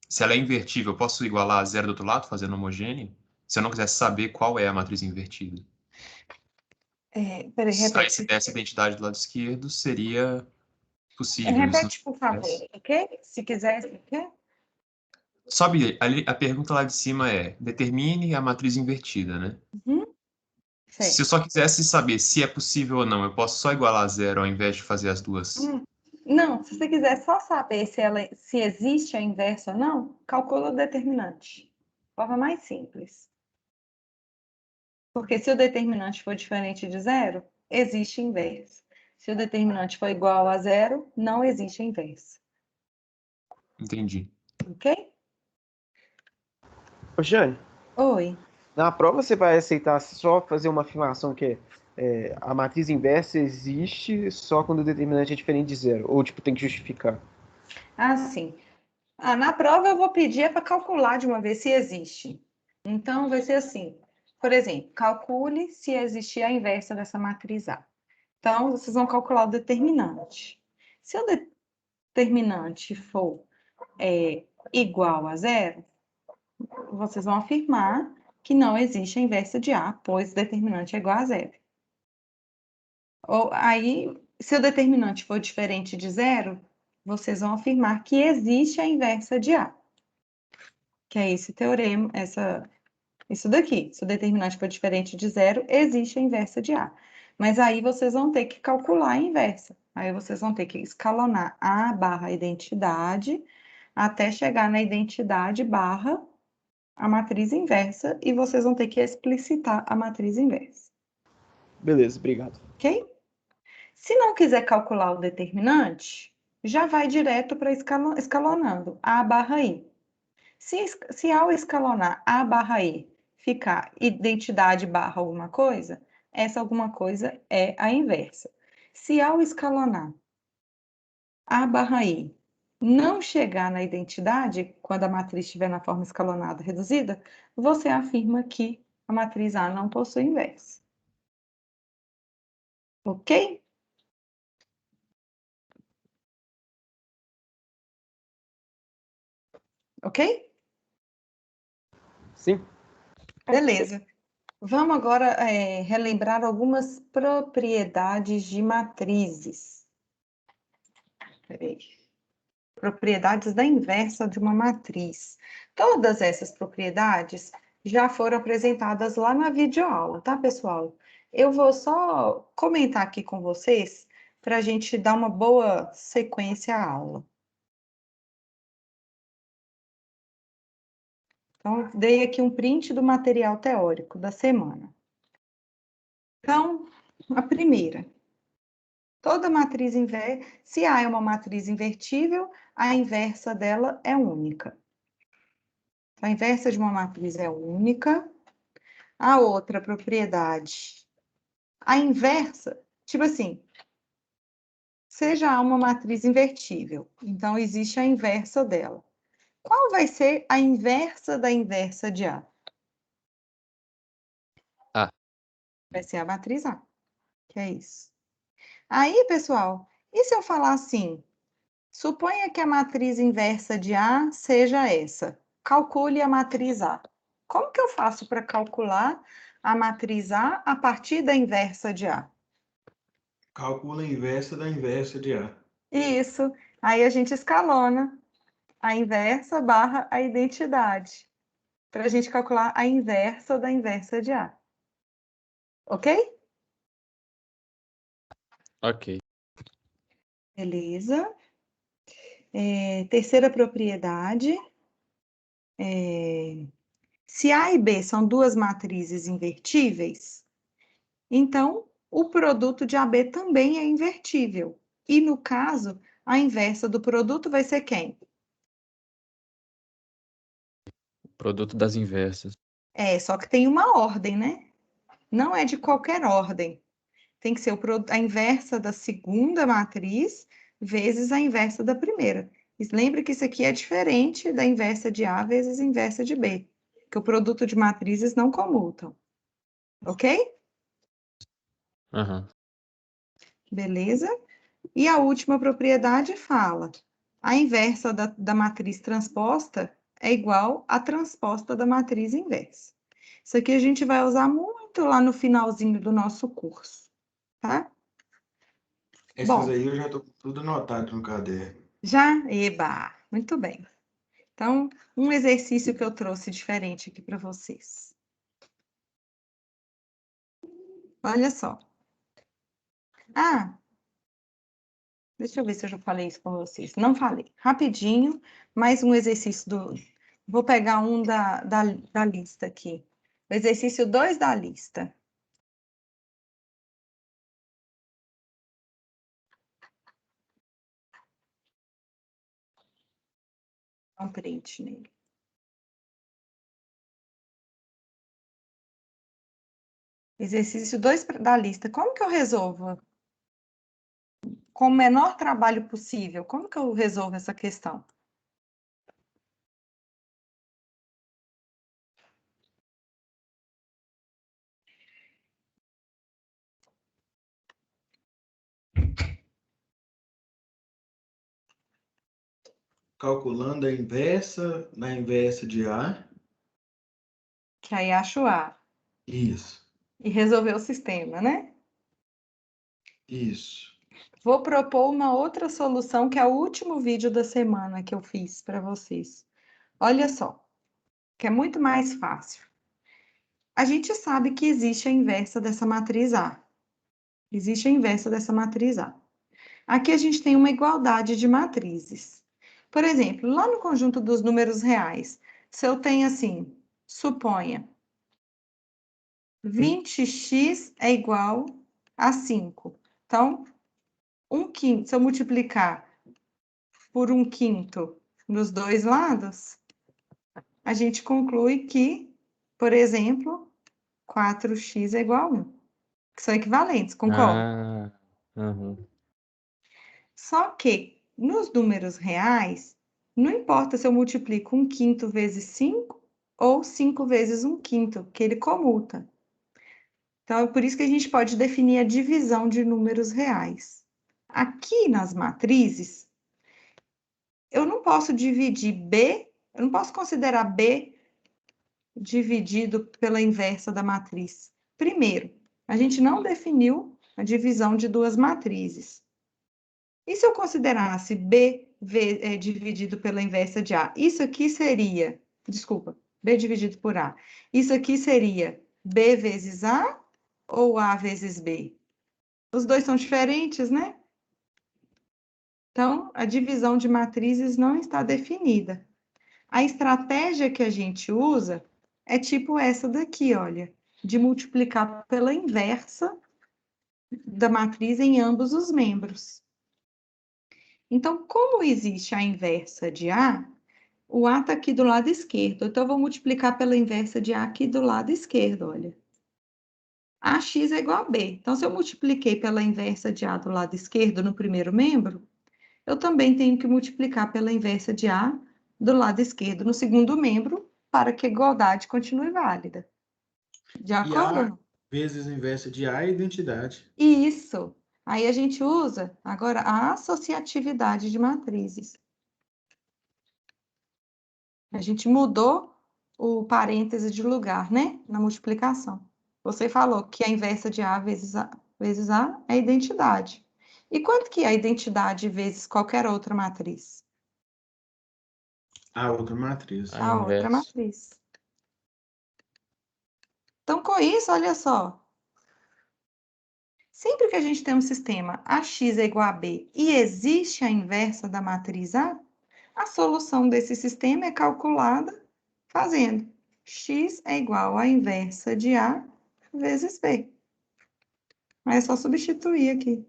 se ela é invertível, eu posso igualar a zero do outro lado, fazendo homogêneo? Se eu não quisesse saber qual é a matriz invertida. Peraí, Aí, repete. se desse a identidade do lado esquerdo, seria possível. Repete, por favor, ok? Se quiser, ok? Sobe ali, a pergunta lá de cima é: determine a matriz invertida, né? Se eu Certo. só quisesse saber se é possível ou não, eu posso só igualar a zero ao invés de fazer as duas. Não, se você quiser só saber se existe a inversa ou não, calcula o determinante. Forma mais simples. Porque se o determinante for diferente de zero, existe inversa. Se o determinante for igual a zero, não existe a inversa. Entendi. Ok? Ô, Jane, Oi. na prova você vai aceitar só fazer uma afirmação que a matriz inversa existe só quando o determinante é diferente de zero? Ou, tipo, tem que justificar? Sim. Na prova eu vou pedir para calcular de uma vez se existe. Então, vai ser assim. Por exemplo, calcule se existir a inversa dessa matriz A. Então, vocês vão calcular o determinante. Se o determinante for igual a zero, vocês vão afirmar que não existe a inversa de A, pois o determinante é igual a zero. Ou aí, se o determinante for diferente de zero, vocês vão afirmar que existe a inversa de A. Que é esse teorema, isso daqui. Se o determinante for diferente de zero, existe a inversa de A. Mas aí vocês vão ter que calcular a inversa. Aí vocês vão ter que escalonar A barra identidade até chegar na identidade barra a matriz inversa e vocês vão ter que explicitar a matriz inversa. Beleza, obrigado. Ok? Se não quiser calcular o determinante, já vai direto para escalonando A barra I. Se ao escalonar A barra I ficar identidade barra alguma coisa, essa alguma coisa é a inversa. Se ao escalonar A barra I não chegar na identidade, quando a matriz estiver na forma escalonada reduzida, você afirma que a matriz A não possui inversa. Ok? Ok? Sim. Beleza. Vamos agora relembrar algumas propriedades de matrizes. Peraí. Propriedades da inversa de uma matriz. Todas essas propriedades já foram apresentadas lá na videoaula, tá, pessoal? Eu vou só comentar aqui com vocês para a gente dar uma boa sequência à aula. Então, dei aqui um print do material teórico da semana. Então, a primeira. Toda matriz inversa, se A é uma matriz invertível, a inversa dela é única. A inversa de uma matriz é única. A outra propriedade, a inversa, tipo assim, seja A uma matriz invertível, então existe a inversa dela. Qual vai ser a inversa da inversa de A? A. Vai ser a matriz A, que é isso. Aí, pessoal, e se eu falar assim, suponha que a matriz inversa de A seja essa. Calcule a matriz A. Como que eu faço para calcular a matriz A partir da inversa de A? Calcula a inversa da inversa de A. Isso. Aí a gente escalona a inversa barra a identidade, para a gente calcular a inversa da inversa de A. Ok? Ok. Beleza. Terceira propriedade. Se A e B são duas matrizes invertíveis, então o produto de AB também é invertível. E, no caso, a inversa do produto vai ser quem? Produto das inversas. Só que tem uma ordem, né? Não é de qualquer ordem. Tem que ser a inversa da segunda matriz vezes a inversa da primeira. E lembre que isso aqui é diferente da inversa de A vezes a inversa de B, que o produto de matrizes não comutam. Ok? Aham. Beleza? E a última propriedade fala: a inversa da matriz transposta é igual à transposta da matriz inversa. Isso aqui a gente vai usar muito lá no finalzinho do nosso curso. tá? Essas Bom, aí eu já tô com tudo anotado no caderno. já? Eba! Muito bem. Então, um exercício que eu trouxe diferente aqui para vocês. Olha só. Ah, deixa eu ver se eu já falei isso com vocês. Não falei. Rapidinho, mais um exercício do... Vou pegar um da lista aqui. O exercício 2 da lista. Dá um print nele. Exercício 2 da lista. Como que eu resolvo? Com o menor trabalho possível. Como que eu resolvo essa questão? Calculando a inversa da inversa de A. Que aí acho A. Isso. E resolver o sistema, né? Isso. Vou propor uma outra solução, que é o último vídeo da semana que eu fiz para vocês. Olha só, que é muito mais fácil. A gente sabe que existe a inversa dessa matriz A. Existe a inversa dessa matriz A. Aqui a gente tem uma igualdade de matrizes. Por exemplo, lá no conjunto dos números reais, se eu tenho assim, suponha, 20x é igual a 5. Então, 1/5, se eu multiplicar por 1/5 nos dois lados, a gente conclui que, por exemplo, 4x é igual a 1, que são equivalentes, concorda? Uhum. Só que, nos números reais, não importa se eu multiplico 1/5 vezes 5 ou 5 vezes 1/5, que ele comuta. Então, é por isso que a gente pode definir a divisão de números reais. Aqui nas matrizes, eu não posso dividir B, eu não posso considerar B dividido pela inversa da matriz. Primeiro, a gente não definiu a divisão de duas matrizes. E se eu considerasse B dividido pela inversa de A? Isso aqui seria, desculpa, B dividido por A. Isso aqui seria B vezes A ou A vezes B? Os dois são diferentes, né? Então, a divisão de matrizes não está definida. A estratégia que a gente usa é tipo essa daqui, olha, de multiplicar pela inversa da matriz em ambos os membros. Então, como existe a inversa de A, o A está aqui do lado esquerdo. Então, eu vou multiplicar pela inversa de A aqui do lado esquerdo, olha. AX é igual a B. Então, se eu multipliquei pela inversa de A do lado esquerdo no primeiro membro, eu também tenho que multiplicar pela inversa de A do lado esquerdo no segundo membro, para que a igualdade continue válida. De E acordo ou A não? vezes inversa de A é identidade. Isso. Aí a gente usa agora a associatividade de matrizes. A gente mudou o parêntese de lugar, né? Na multiplicação. Você falou que a inversa de A vezes A é identidade. E quanto que é a identidade vezes qualquer outra matriz? A outra matriz. A outra matriz. Então, com isso, olha só. Sempre que a gente tem um sistema AX é igual a B e existe a inversa da matriz A solução desse sistema é calculada fazendo x é igual à inversa de A vezes B. Aí é só substituir aqui.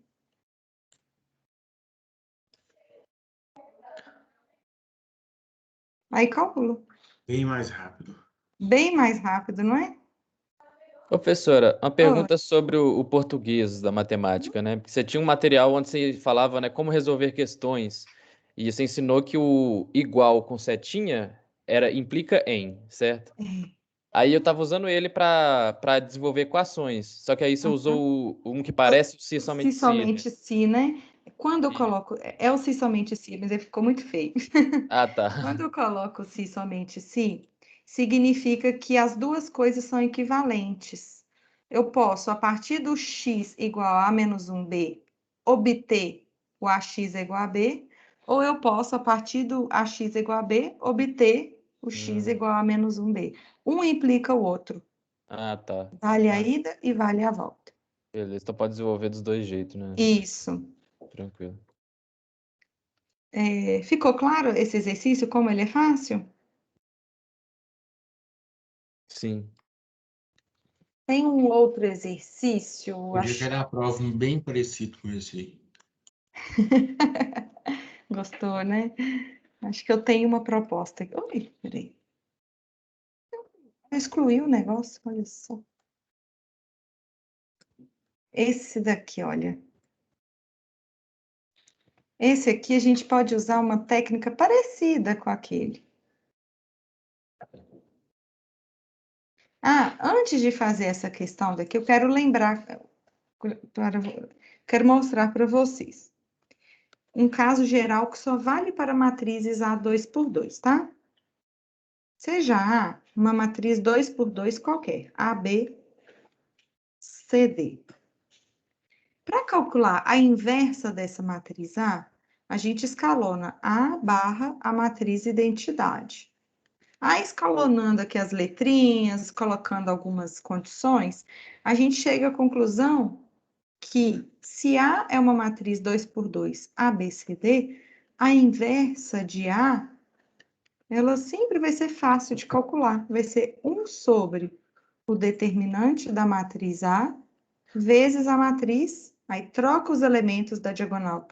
Aí calcula. Bem mais rápido. Bem mais rápido, não é? Professora, uma pergunta sobre o português da matemática, né? Porque você tinha um material onde você falava, né, como resolver questões, e você ensinou que o igual com setinha implica em, certo? Aí eu estava usando ele para desenvolver equações, só que aí você usou um que parece o se somente Se somente se, né? Quando eu Sim. coloco... É o se somente se, mas ele ficou muito feio. Ah, tá. Quando eu coloco se somente se, significa que as duas coisas são equivalentes. eu posso, a partir do x igual a menos 1b, obter o ax é igual a b, ou eu posso, a partir do ax igual a b, obter o x igual a menos 1b. Um implica o outro. Ah, tá. Vale a ida e vale a volta. Beleza, então pode desenvolver dos dois jeitos, né? Isso. Tranquilo. Ficou claro esse exercício, como ele é fácil? Sim. Tem um outro exercício, Podia ter a prova um bem parecido com esse aí. Gostou, né? Acho que eu tenho uma proposta aqui. Oi, peraí. Eu excluí o negócio, olha só. Esse daqui, olha. Esse aqui a gente pode usar uma técnica parecida com aquele. Ah, antes de fazer essa questão daqui, eu quero lembrar, quero mostrar para vocês. Um caso geral que só vale para matrizes A 2x2, tá? Seja A uma matriz 2x2 qualquer, A, B, C, D. Para calcular a inversa dessa matriz A, a gente escalona A barra a matriz identidade. Aí, escalonando aqui as letrinhas, colocando algumas condições, a gente chega à conclusão que se A é uma matriz 2x2 ABCD, a inversa de A, ela sempre vai ser fácil de calcular. Vai ser 1 sobre o determinante da matriz A vezes a matriz, aí troca os elementos da diagonal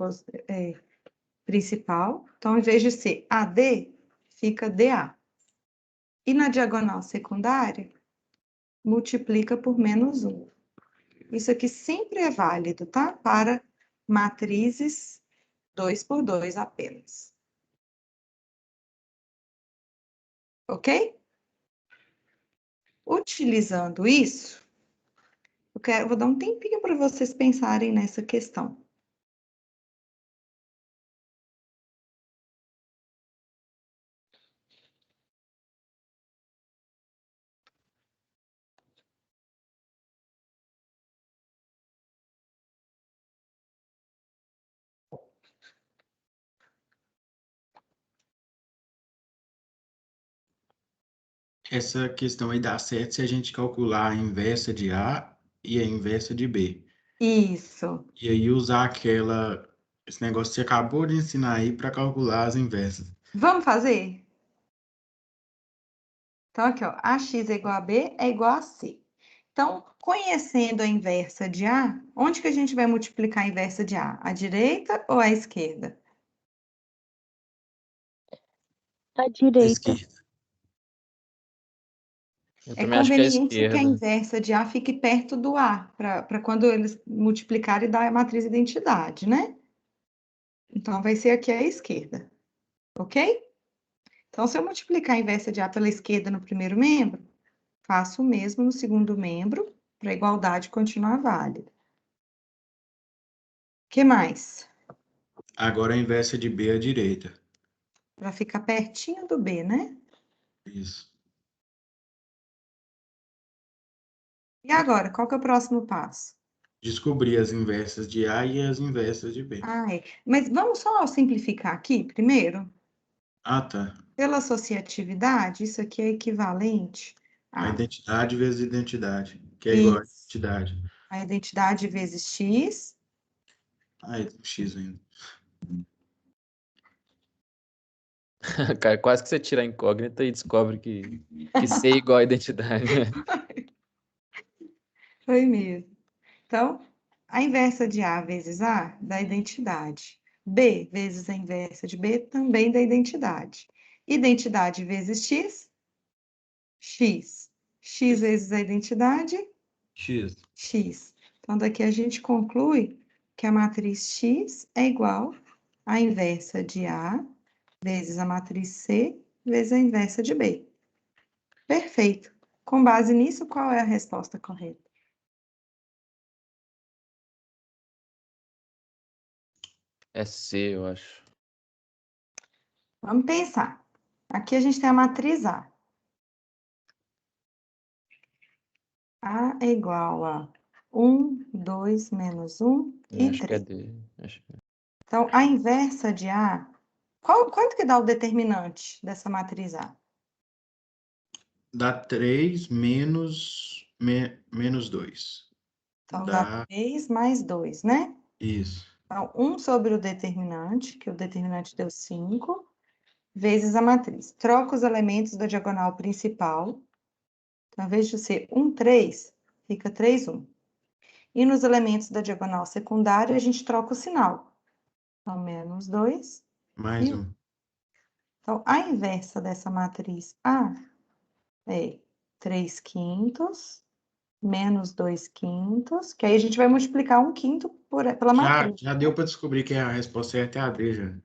principal. Então, em vez de ser AD, fica DA. E na diagonal secundária, multiplica por menos 1. Isso aqui sempre é válido, tá? Para matrizes 2x2 apenas. Ok? Utilizando isso, vou dar um tempinho para vocês pensarem nessa questão. Essa questão aí dá certo se a gente calcular a inversa de A e a inversa de B. Isso. E aí usar esse negócio que você acabou de ensinar aí para calcular as inversas. Vamos fazer? Então, aqui, ó, AX é igual a B é igual a C. Então, conhecendo a inversa de A, onde que a gente vai multiplicar a inversa de A? À direita ou à esquerda? À direita. Esquerda. Eu É também acho que é a conveniente que a esquerda. inversa de A fique perto do A, para quando eles multiplicarem dar a matriz identidade, né? Então, vai ser aqui à esquerda, ok? Então, se eu multiplicar a inversa de A pela esquerda no primeiro membro, faço o mesmo no segundo membro, para a igualdade continuar válida. O que mais? Agora a inversa de B à direita. Para ficar pertinho do B, né? Isso. E agora, qual que é o próximo passo? Descobrir as inversas de A e as inversas de B. Mas vamos só simplificar aqui primeiro? Ah, tá. Pela associatividade, isso aqui é equivalente A a identidade vezes identidade, que é igual a identidade. a identidade vezes x. Ah, é X ainda. Cara, quase que você tira a incógnita e descobre que C é igual a identidade. Foi mesmo. Então, a inversa de A vezes A dá identidade. B vezes a inversa de B também dá identidade. Identidade vezes x, x. X vezes a identidade, X. x. Então, daqui a gente conclui que a matriz x é igual à inversa de A vezes a matriz C vezes a inversa de B. Perfeito. Com base nisso, qual é a resposta correta? É C, eu acho. Vamos pensar. Aqui a gente tem a matriz A. A é igual a 1, 2, menos 1 e Acho que é 3. D. Então, a inversa de A, quanto que dá o determinante dessa matriz A? Dá 3 menos 2. Então, dá Dá 3 mais 2, né? isso. Então, 1 sobre o determinante, que o determinante deu 5, vezes a matriz. Troca os elementos da diagonal principal. Então, ao invés de ser 1, 3, fica 3, 1. E nos elementos da diagonal secundária, a gente troca o sinal. Então, menos 2 Mais e 1. um. Então, a inversa dessa matriz A é 3 quintos menos 2 quintos, que aí a gente vai multiplicar 1 quinto pela matriz. Já deu para descobrir que a resposta certa é AD, já.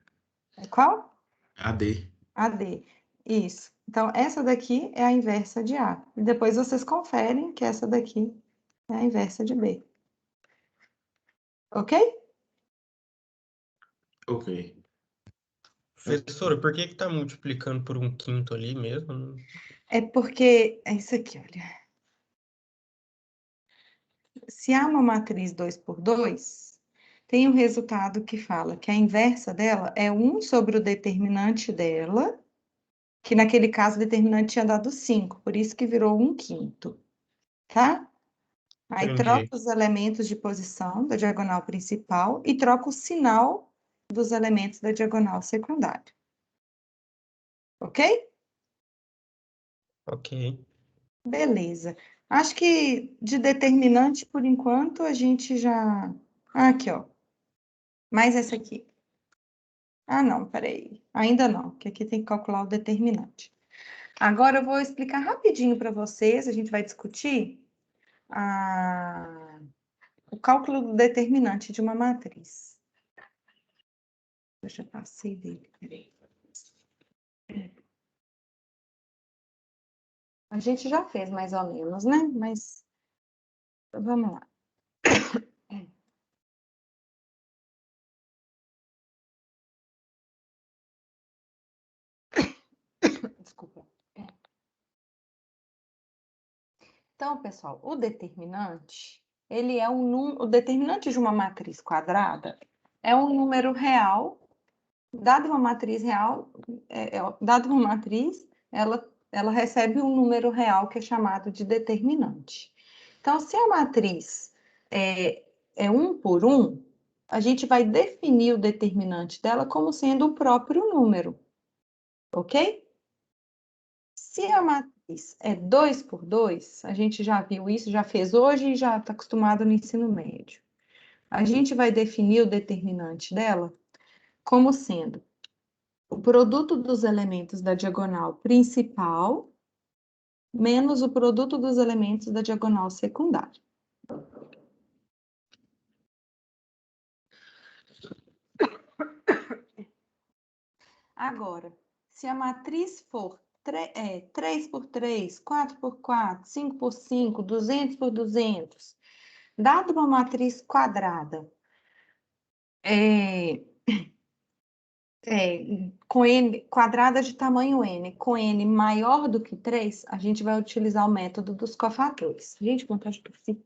É qual? AD. AD. Isso. Então, essa daqui é a inversa de A. E depois vocês conferem que essa daqui é a inversa de B. Ok? Ok. Professora, por que está multiplicando por 1 quinto ali mesmo? É porque é isso aqui, olha. Se há uma matriz 2 por 2, tem um resultado que fala que a inversa dela é 1 sobre o determinante dela, que naquele caso o determinante tinha dado 5, por isso que virou 1 quinto, tá? Aí Entendi. troca os elementos de posição da diagonal principal e troca o sinal dos elementos da diagonal secundária. Ok? Ok. Beleza. Acho que de determinante, por enquanto, a gente já... Ah, aqui, ó. Mais essa aqui. Ah, não, peraí. Ainda não, porque aqui tem que calcular o determinante. Agora eu vou explicar rapidinho para vocês, a gente vai discutir o cálculo do determinante de uma matriz. Eu já passei dele, peraí. A gente já fez mais ou menos, né? Mas vamos lá. Desculpa. Então, pessoal, o determinante, ele é o determinante de uma matriz quadrada é um número real. Dada uma matriz real, dada uma matriz, ela recebe um número real que é chamado de determinante. Então, se a matriz é 1 por 1, a gente vai definir o determinante dela como sendo o próprio número, ok? Se a matriz é 2 por 2, a gente já viu isso, já fez hoje e já está acostumado no ensino médio. A gente vai definir o determinante dela como sendo o produto dos elementos da diagonal principal menos o produto dos elementos da diagonal secundária. Agora, se a matriz for 3 por 3, 4 por 4, 5 por 5, 200 por 200, dado uma matriz quadrada, com n quadrada de tamanho n, com n maior do que 3, a gente vai utilizar o método dos cofatores. Gente, vontade de tossir.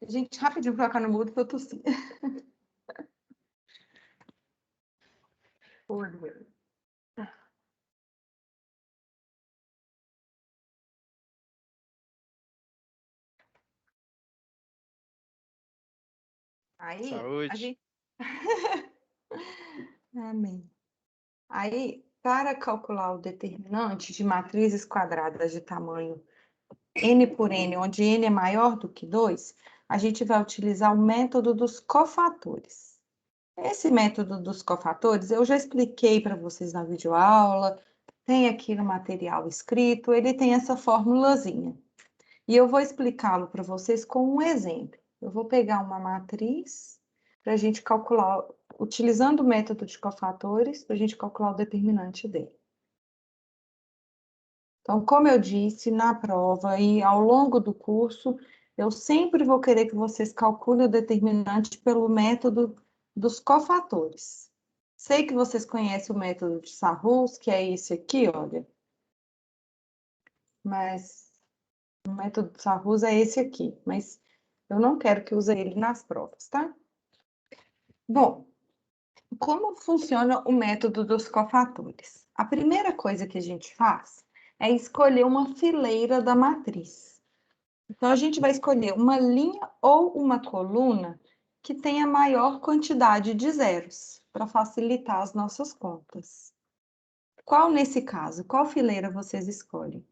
Gente, rapidinho colocar no mudo para eu tossir. Aí, Saúde. a gente... Amém. Aí, para calcular o determinante de matrizes quadradas de tamanho n por n, onde n é maior do que 2, a gente vai utilizar o método dos cofatores. Esse método dos cofatores eu já expliquei para vocês na videoaula, tem aqui no material escrito, ele tem essa formulazinha. E eu vou explicá-lo para vocês com um exemplo. Eu vou pegar uma matriz para a gente calcular, utilizando o método de cofatores, para a gente calcular o determinante dele. Então, como eu disse na prova e ao longo do curso, eu sempre vou querer que vocês calculem o determinante pelo método dos cofatores. Sei que vocês conhecem o método de Sarrus, que é esse aqui, olha. Mas O método de Sarrus é esse aqui, mas eu não quero que use ele nas provas, tá? Bom, como funciona o método dos cofatores? A primeira coisa que a gente faz é escolher uma fileira da matriz. Então, a gente vai escolher uma linha ou uma coluna que tenha maior quantidade de zeros, para facilitar as nossas contas. Qual, nesse caso, qual fileira vocês escolhem?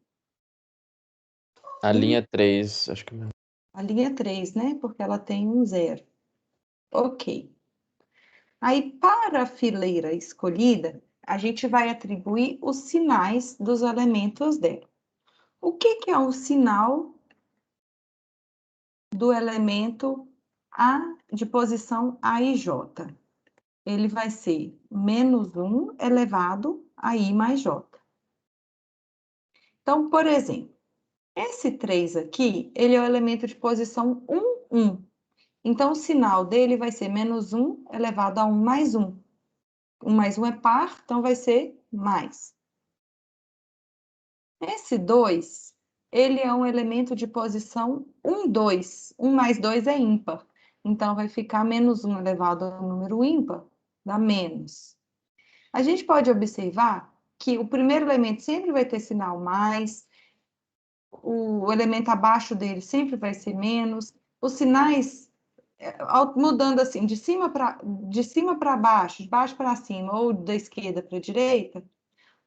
A linha 3, acho que. A linha 3, né? Porque ela tem um zero. Ok. Aí, para a fileira escolhida, a gente vai atribuir os sinais dos elementos dela. O que é o sinal do elemento A de posição A e J? Ele vai ser menos 1 elevado a I mais J. Então, por exemplo, esse 3 aqui, ele é o elemento de posição 1, 1. Então, o sinal dele vai ser menos 1 elevado a 1 mais 1. 1 mais 1 é par, então vai ser mais. Esse 2, ele é um elemento de posição 1, 2. 1 mais 2 é ímpar. Então, vai ficar menos 1 elevado ao número ímpar, dá menos. A gente pode observar que o primeiro elemento sempre vai ter sinal mais, o elemento abaixo dele sempre vai ser menos. Os sinais, mudando assim, de cima para baixo, de baixo para cima, ou da esquerda para a direita,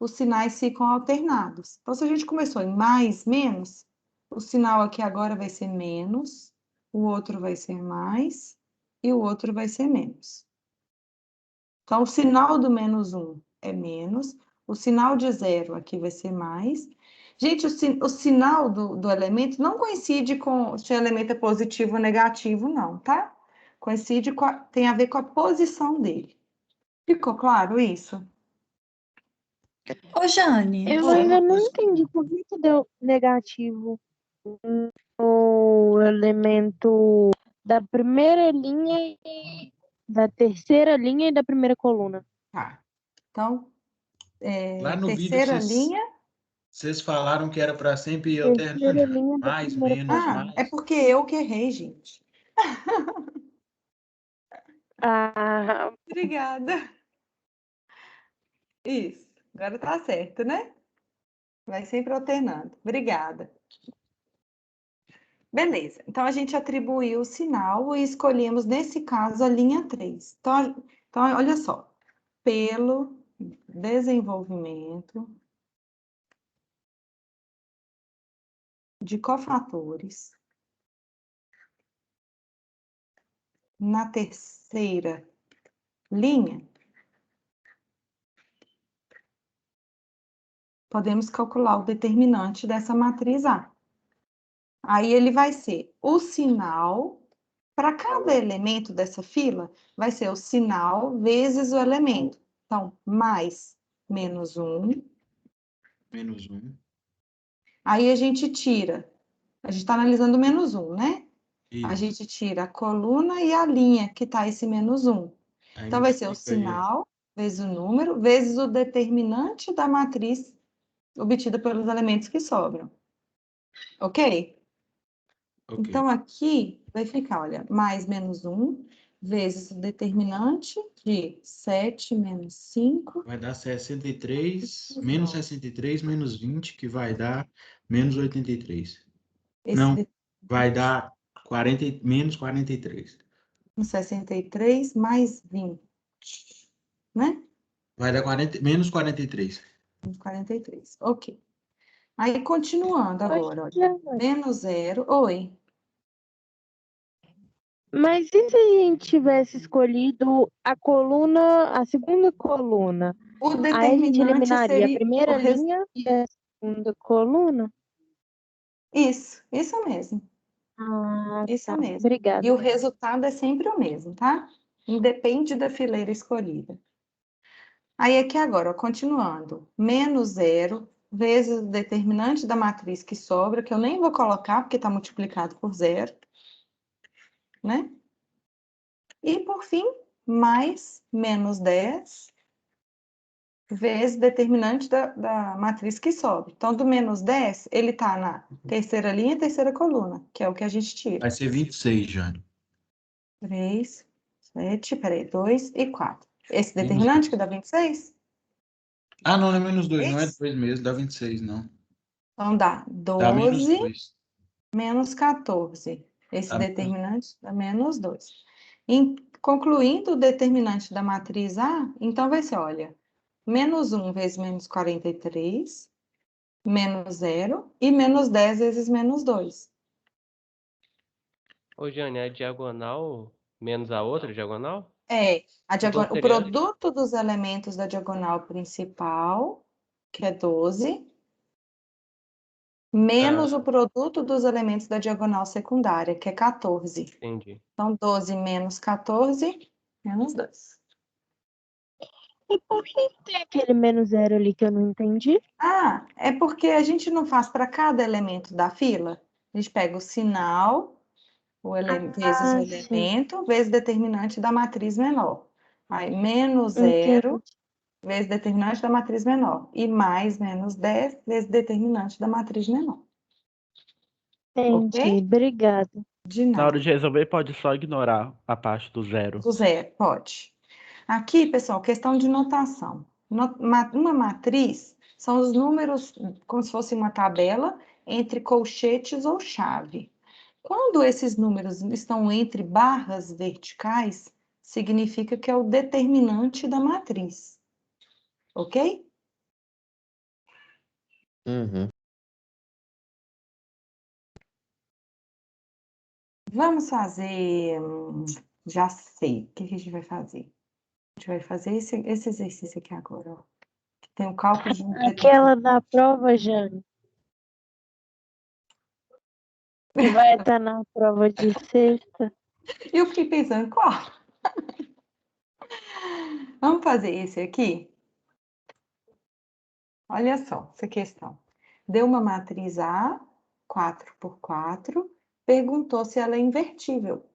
os sinais ficam alternados. Então, se a gente começou em mais, menos, o sinal aqui agora vai ser menos, o outro vai ser mais, e o outro vai ser menos. Então, o sinal do menos 1 é menos, o sinal de zero aqui vai ser mais. Gente, o sinal do elemento não coincide com se o elemento é positivo ou negativo, não, tá? Coincide tem a ver com a posição dele. Ficou claro isso? Ô, Jane. Eu ainda não entendi por que deu negativo no elemento da primeira linha, da terceira linha e da primeira coluna. Tá. Então, Lá no vídeo terceira linha. vocês falaram que era para sempre ir Terceira alternando. linha da Mais, primeira menos, coluna. mais. É porque eu que errei, gente. Ah, Obrigada. Isso. Agora tá certo, né? Vai sempre alternando. Obrigada. Beleza. Então, a gente atribuiu o sinal e escolhemos, nesse caso, a linha 3. Então olha só. Pelo desenvolvimento de cofatores na terceira linha, podemos calcular o determinante dessa matriz A. Aí ele vai ser o sinal, para cada elemento dessa fila, vai ser o sinal vezes o elemento. Então, mais menos 1. Menos 1. Aí a gente tira, a gente está analisando o menos 1, né? Isso. A gente tira a coluna e a linha que está esse menos 1. Aí Então, vai ser o multiplica aí. sinal vezes o número, vezes o determinante da matriz obtida pelos elementos que sobram. Ok? Ok. Então, aqui vai ficar, olha, mais menos 1 vezes o determinante de 7 menos 5. Vai dar 63, menos 63, menos 20, que vai dar menos 83. Não, vai dar menos 43. 63 mais 20, né? Vai dar menos 43. Menos 43, ok. Aí, continuando agora, olha, Jane, menos 0, oi. mas e se a gente tivesse escolhido a coluna, a segunda coluna? O Aí a gente determinante eliminaria a seria primeira linha e a segunda coluna? Isso mesmo. Ah, Isso tá. mesmo. Obrigada. E o resultado é sempre o mesmo, tá? Independe da fileira escolhida. Aí aqui agora, ó, continuando, menos 0 vezes o determinante da matriz que sobra, que eu nem vou colocar, porque está multiplicado por 0, né? E, por fim, mais menos 10 vezes determinante da matriz que sobe. Então, do menos 10, ele está na terceira linha e terceira coluna, que é o que a gente tira. Vai ser 26, Jane. 3, 7, peraí, 2 e 4. Esse Menos determinante 2. que dá 26? Ah, não é menos 2, não é Esse? 2 mesmo, dá 26, não. Então, dá Dá menos 12 2. menos 14. Esse Dá menos... determinante dá menos 2. Concluindo o determinante da matriz A, então vai ser, olha, menos 1 vezes menos 43, menos 0 e menos 10 vezes menos 2. Ô, Jane, a diagonal menos a outra diagonal? É, Então o seria... produto dos elementos da diagonal principal, que é 12, menos o produto dos elementos da diagonal secundária, que é 14. Entendi. Então, 12 menos 14, menos 2. E por que tem aquele menos 0 ali que eu não entendi? Ah, é porque a gente não faz para cada elemento da fila. A gente pega o sinal, vezes o Sim. elemento, vezes determinante da matriz menor. Aí, menos Entendi. 0, vezes determinante da matriz menor. E mais menos 10, vezes determinante da matriz menor. Entendi. Ok? Obrigada. De Na hora nada. de resolver, pode só ignorar a parte do zero. Do zero, pode. Aqui, pessoal, questão de notação. Uma matriz são os números, como se fosse uma tabela, entre colchetes ou chave. Quando esses números estão entre barras verticais, significa que é o determinante da matriz. Ok? Uhum. Vamos fazer. Já sei o que a gente vai fazer. A gente vai fazer esse exercício aqui agora, ó. Que tem o cálculo de um Aquela da prova, Jane. Que vai estar na prova de sexta. Eu fiquei pensando, qual? Vamos fazer esse aqui? Olha só, essa questão. Deu uma matriz A, 4 por 4, perguntou se ela é invertível.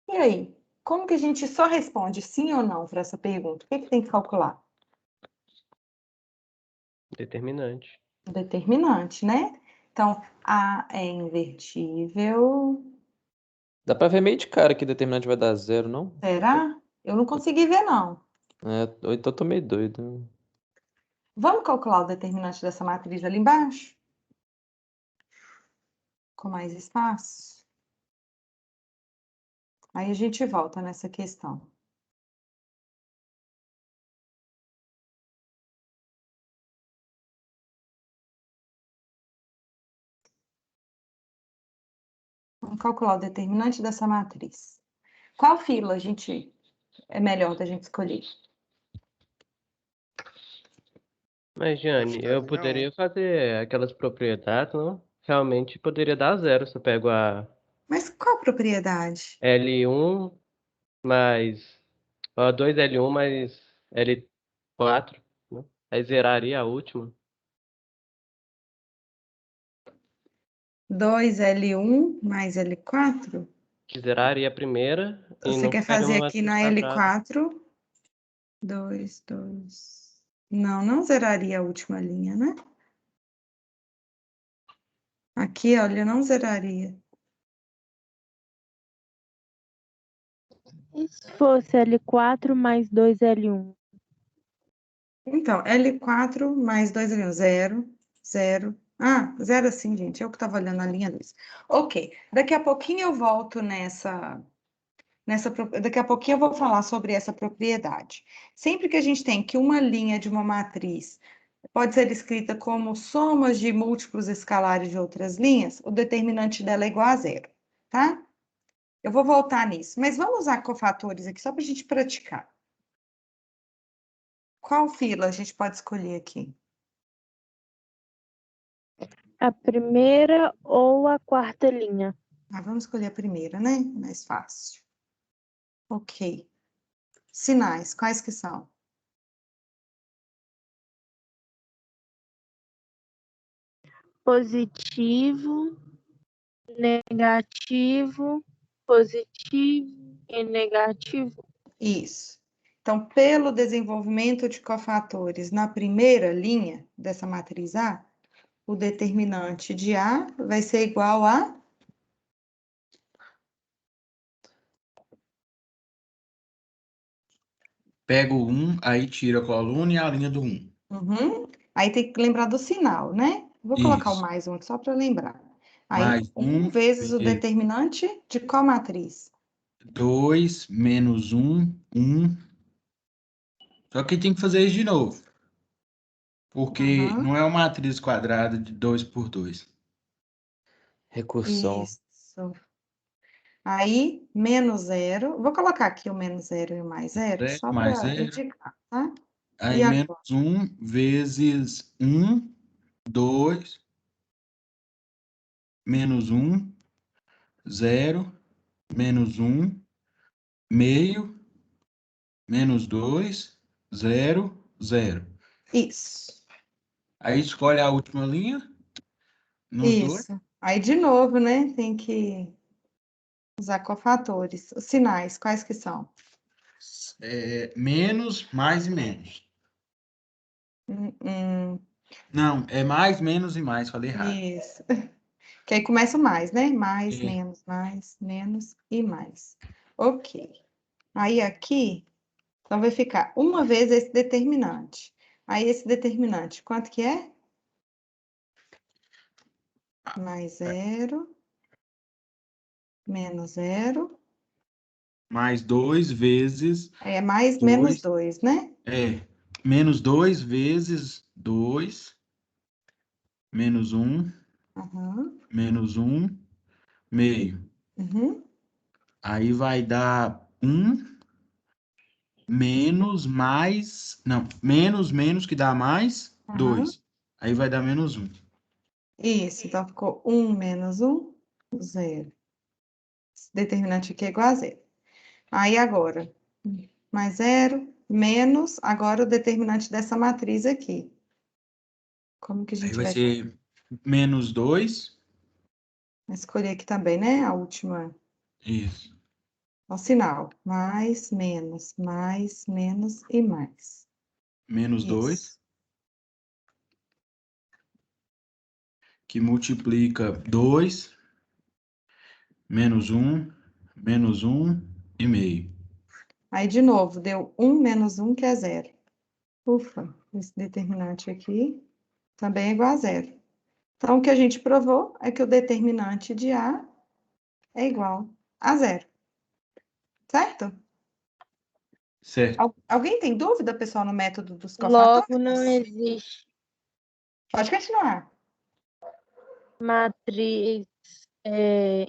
E aí, como que a gente só responde sim ou não para essa pergunta? O que tem que calcular? Determinante. O determinante, né? Então, A é invertível. Dá pra ver meio de cara que determinante vai dar 0, não? Será? Eu não consegui ver, não. Ou então eu tô meio doido. Vamos calcular o determinante dessa matriz ali embaixo? Com mais espaço? Aí a gente volta nessa questão. Vamos calcular o determinante dessa matriz. Qual fila a gente é melhor da gente escolher? Mas, Jane, eu poderia fazer aquelas propriedades, não? Realmente poderia dar 0 se eu pego a Mas qual propriedade? L1 mais... Ó, 2L1 mais L4, né? Aí zeraria a última. 2L1 mais L4? Que zeraria a primeira e Você não quer ficaria fazer uma aqui matriz na quadrada. L4? 2, 2. Não zeraria a última linha, né? Aqui, olha, não zeraria. E se fosse L4 mais 2L1? Então, L4 mais 2L1, 0, 0. Ah, 0 sim, gente, eu que estava olhando a linha 2. Ok, daqui a pouquinho eu volto daqui a pouquinho eu vou falar sobre essa propriedade. Sempre que a gente tem que uma linha de uma matriz pode ser escrita como somas de múltiplos escalares de outras linhas, o determinante dela é igual a 0, tá? Eu vou voltar nisso, mas vamos usar cofatores aqui só para a gente praticar. Qual fila a gente pode escolher aqui? A primeira ou a quarta linha? Vamos escolher a primeira, né? Mais fácil. Ok. Sinais, quais que são? Positivo, negativo, positivo e negativo. Isso. Então, pelo desenvolvimento de cofatores na primeira linha dessa matriz A, o determinante de A vai ser igual a... Pega o 1, aí tira a coluna e a linha do 1. Uhum. Aí tem que lembrar do sinal, né? Vou colocar o Isso. mais um aqui só para lembrar. Aí, Mais 1 1 vezes o vezes determinante de qual matriz? 2 menos 1, 1. Só que tem que fazer isso de novo. Porque Aham. não é uma matriz quadrada de 2 por 2. Recursão. Isso. Aí, menos 0. Vou colocar aqui o menos 0 e o mais 0, 0 só mais para 0. indicar, tá? Aí E menos agora? 1 vezes 1, 2, menos 1, 0, menos 1, meio, menos 2, 0, 0. Isso. Aí escolhe a última linha, nos dois. Isso. Aí, de novo, né? Tem que usar cofatores. Os sinais, quais que são? Menos, mais e menos. Hum, Não, é mais, menos e mais, falei errado. isso. Que aí começa o mais, né? Mais, É. menos e mais. Ok. Aí aqui, então vai ficar uma vez esse determinante. Aí esse determinante, quanto que é? Mais 0, menos 0. Mais 2 vezes Aí é mais menos 2. 2, né? Menos 2 vezes 2, menos 1, Aham. menos 1, meio. Uhum. Aí vai dar 1, menos, mais... Não, menos que dá mais, Aham. 2. Aí vai dar menos 1. Isso, então ficou 1 menos 1, 0. Esse determinante aqui é igual a 0. Aí agora, mais 0, menos, agora o determinante dessa matriz aqui. Como que a Aí gente vai vai fazer? ser menos 2. Vou escolher aqui também, né? A última, Isso. o sinal. Mais, menos e mais. Menos 2, Isso. que multiplica 2, menos 1 e meio. Aí, de novo, deu 1 menos 1, que é 0. Ufa, esse determinante aqui também é igual a 0. Então, o que a gente provou é que o determinante de A é igual a 0. Certo? Certo. Alguém tem dúvida, pessoal, no método dos Logo, não cofatores? existe Pode continuar. matriz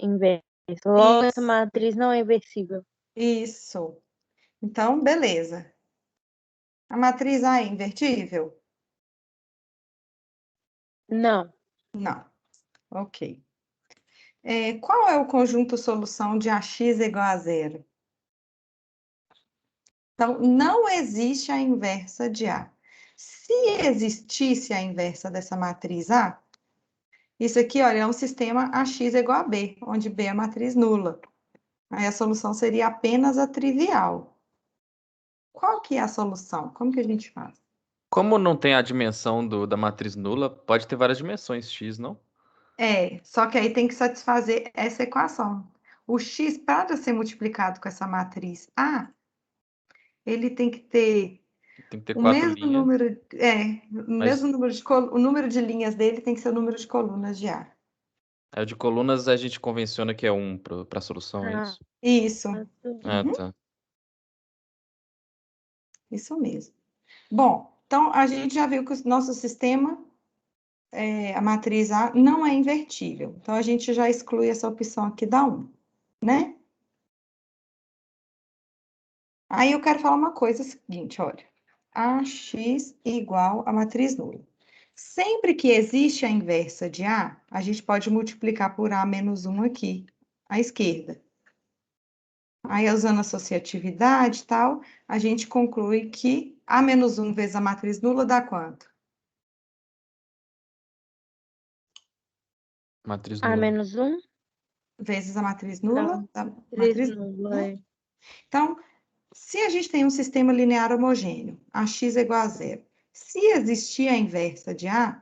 inversa. Logo, essa matriz não é inversível. Isso. Então, beleza. A matriz A é invertível? Não. Não. Ok. Qual é o conjunto solução de AX igual a 0? Então, não existe a inversa de A. Se existisse a inversa dessa matriz A, isso aqui, olha, é um sistema AX igual a B, onde B é a matriz nula. Aí a solução seria apenas a trivial. Qual que é a solução? Como que a gente faz? Como não tem a dimensão da matriz nula, pode ter várias dimensões x, não? Só que aí tem que satisfazer essa equação. O x, para ser multiplicado com essa matriz A, ele tem que ter Tem que ter o 4 mesmo linhas. número, Mas o número de linhas dele tem que ser o número de colunas de A. o de colunas a gente convenciona que é 1 para a solução, é isso? Isso. Ah, Uhum, tá. isso mesmo. Bom, então a gente já viu que o nosso sistema, a matriz A, não é invertível. Então a gente já exclui essa opção aqui da 1, né? Aí eu quero falar uma coisa seguinte, olha. AX igual a matriz nula. Sempre que existe a inversa de A, a gente pode multiplicar por A menos 1 aqui, à esquerda. Aí, usando associatividade e tal, a gente conclui que A menos 1 vezes a matriz nula dá quanto? Matriz A nula. menos 1? Vezes a matriz nula? Não, Dá matriz matriz nula, né? Então, se a gente tem um sistema linear homogêneo, AX é igual a zero, se existir a inversa de A,